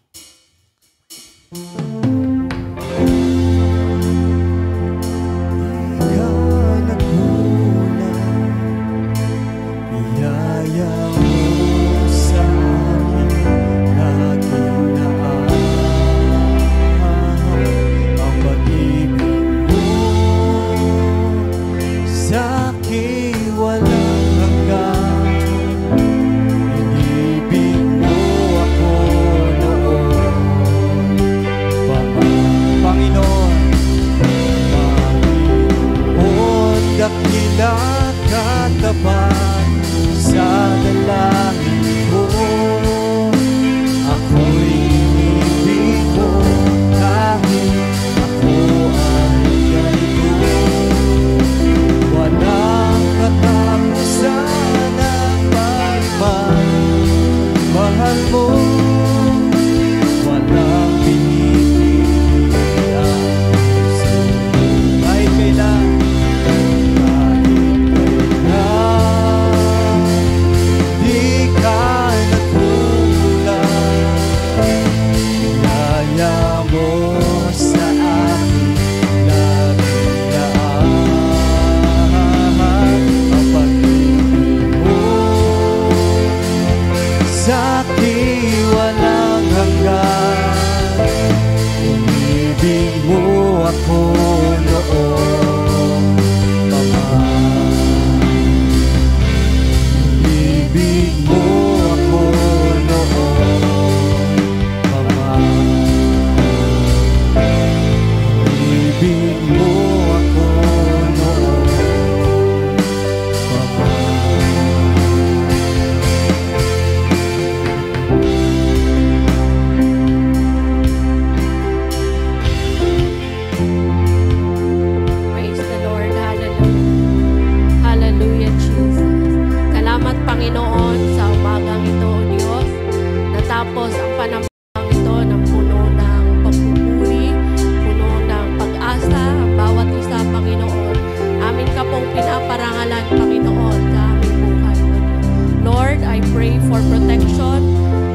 pray for protection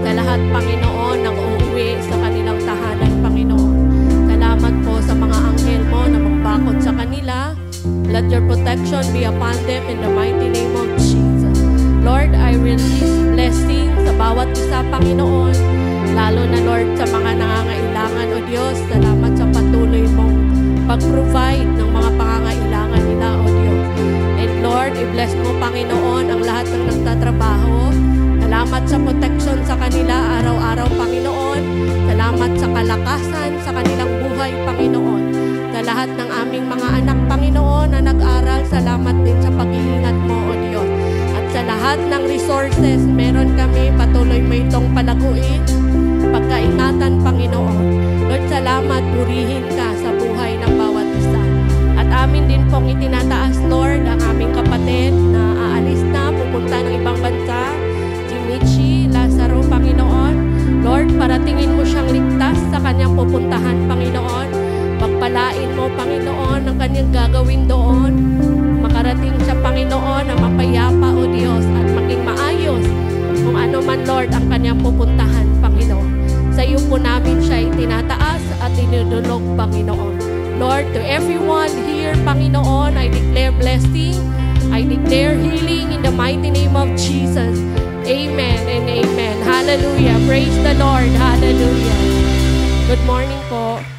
sa lahat, Panginoon, ng uuwi sa kanilang tahanan, Panginoon. Salamat po sa mga anghel mo na magbakod sa kanila. Let your protection be upon them in the mighty name of Jesus. Lord, I release blessing sa bawat isa, Panginoon. Lalo na, Lord, sa mga nangangailangan, O Diyos. Salamat sa patuloy mong pag-provide ng mga pangangailangan nila, O Diyos. And Lord, i-bless mo, Panginoon, ang lahat ng nagtatrabaho. Salamat sa protection sa kanila araw-araw, Panginoon. Salamat sa kalakasan sa kanilang buhay, Panginoon. Sa lahat ng aming mga anak, Panginoon, na nag-aral, salamat din sa pag-iingat mo, O Diyos. At sa lahat ng resources, meron kami, patuloy mo itong palaguin, pagkaingatan, Panginoon. Lord, salamat, purihin ka sa buhay ng bawat isa. At amin din pong itinataas, Lord, ang aming kapatid na aalis na, pupunta ng ibang bansa, si Michi Lazaro, Panginoon. Lord, paratingin mo siyang ligtas sa kanyang pupuntahan, Panginoon. Pagpalain mo, Panginoon, ang kanyang gagawin doon. Makarating sa Panginoon na mapayapa, O Diyos, at maging maayos kung ano man, Lord, ang kanyang pupuntahan, Panginoon. Sa iyo po namin siya itinataas at inudulog, Panginoon. Lord, to everyone here, Panginoon, I declare blessing. I declare healing in the mighty name of Jesus. Amen and amen. Hallelujah. Praise the Lord. Hallelujah. Good morning po.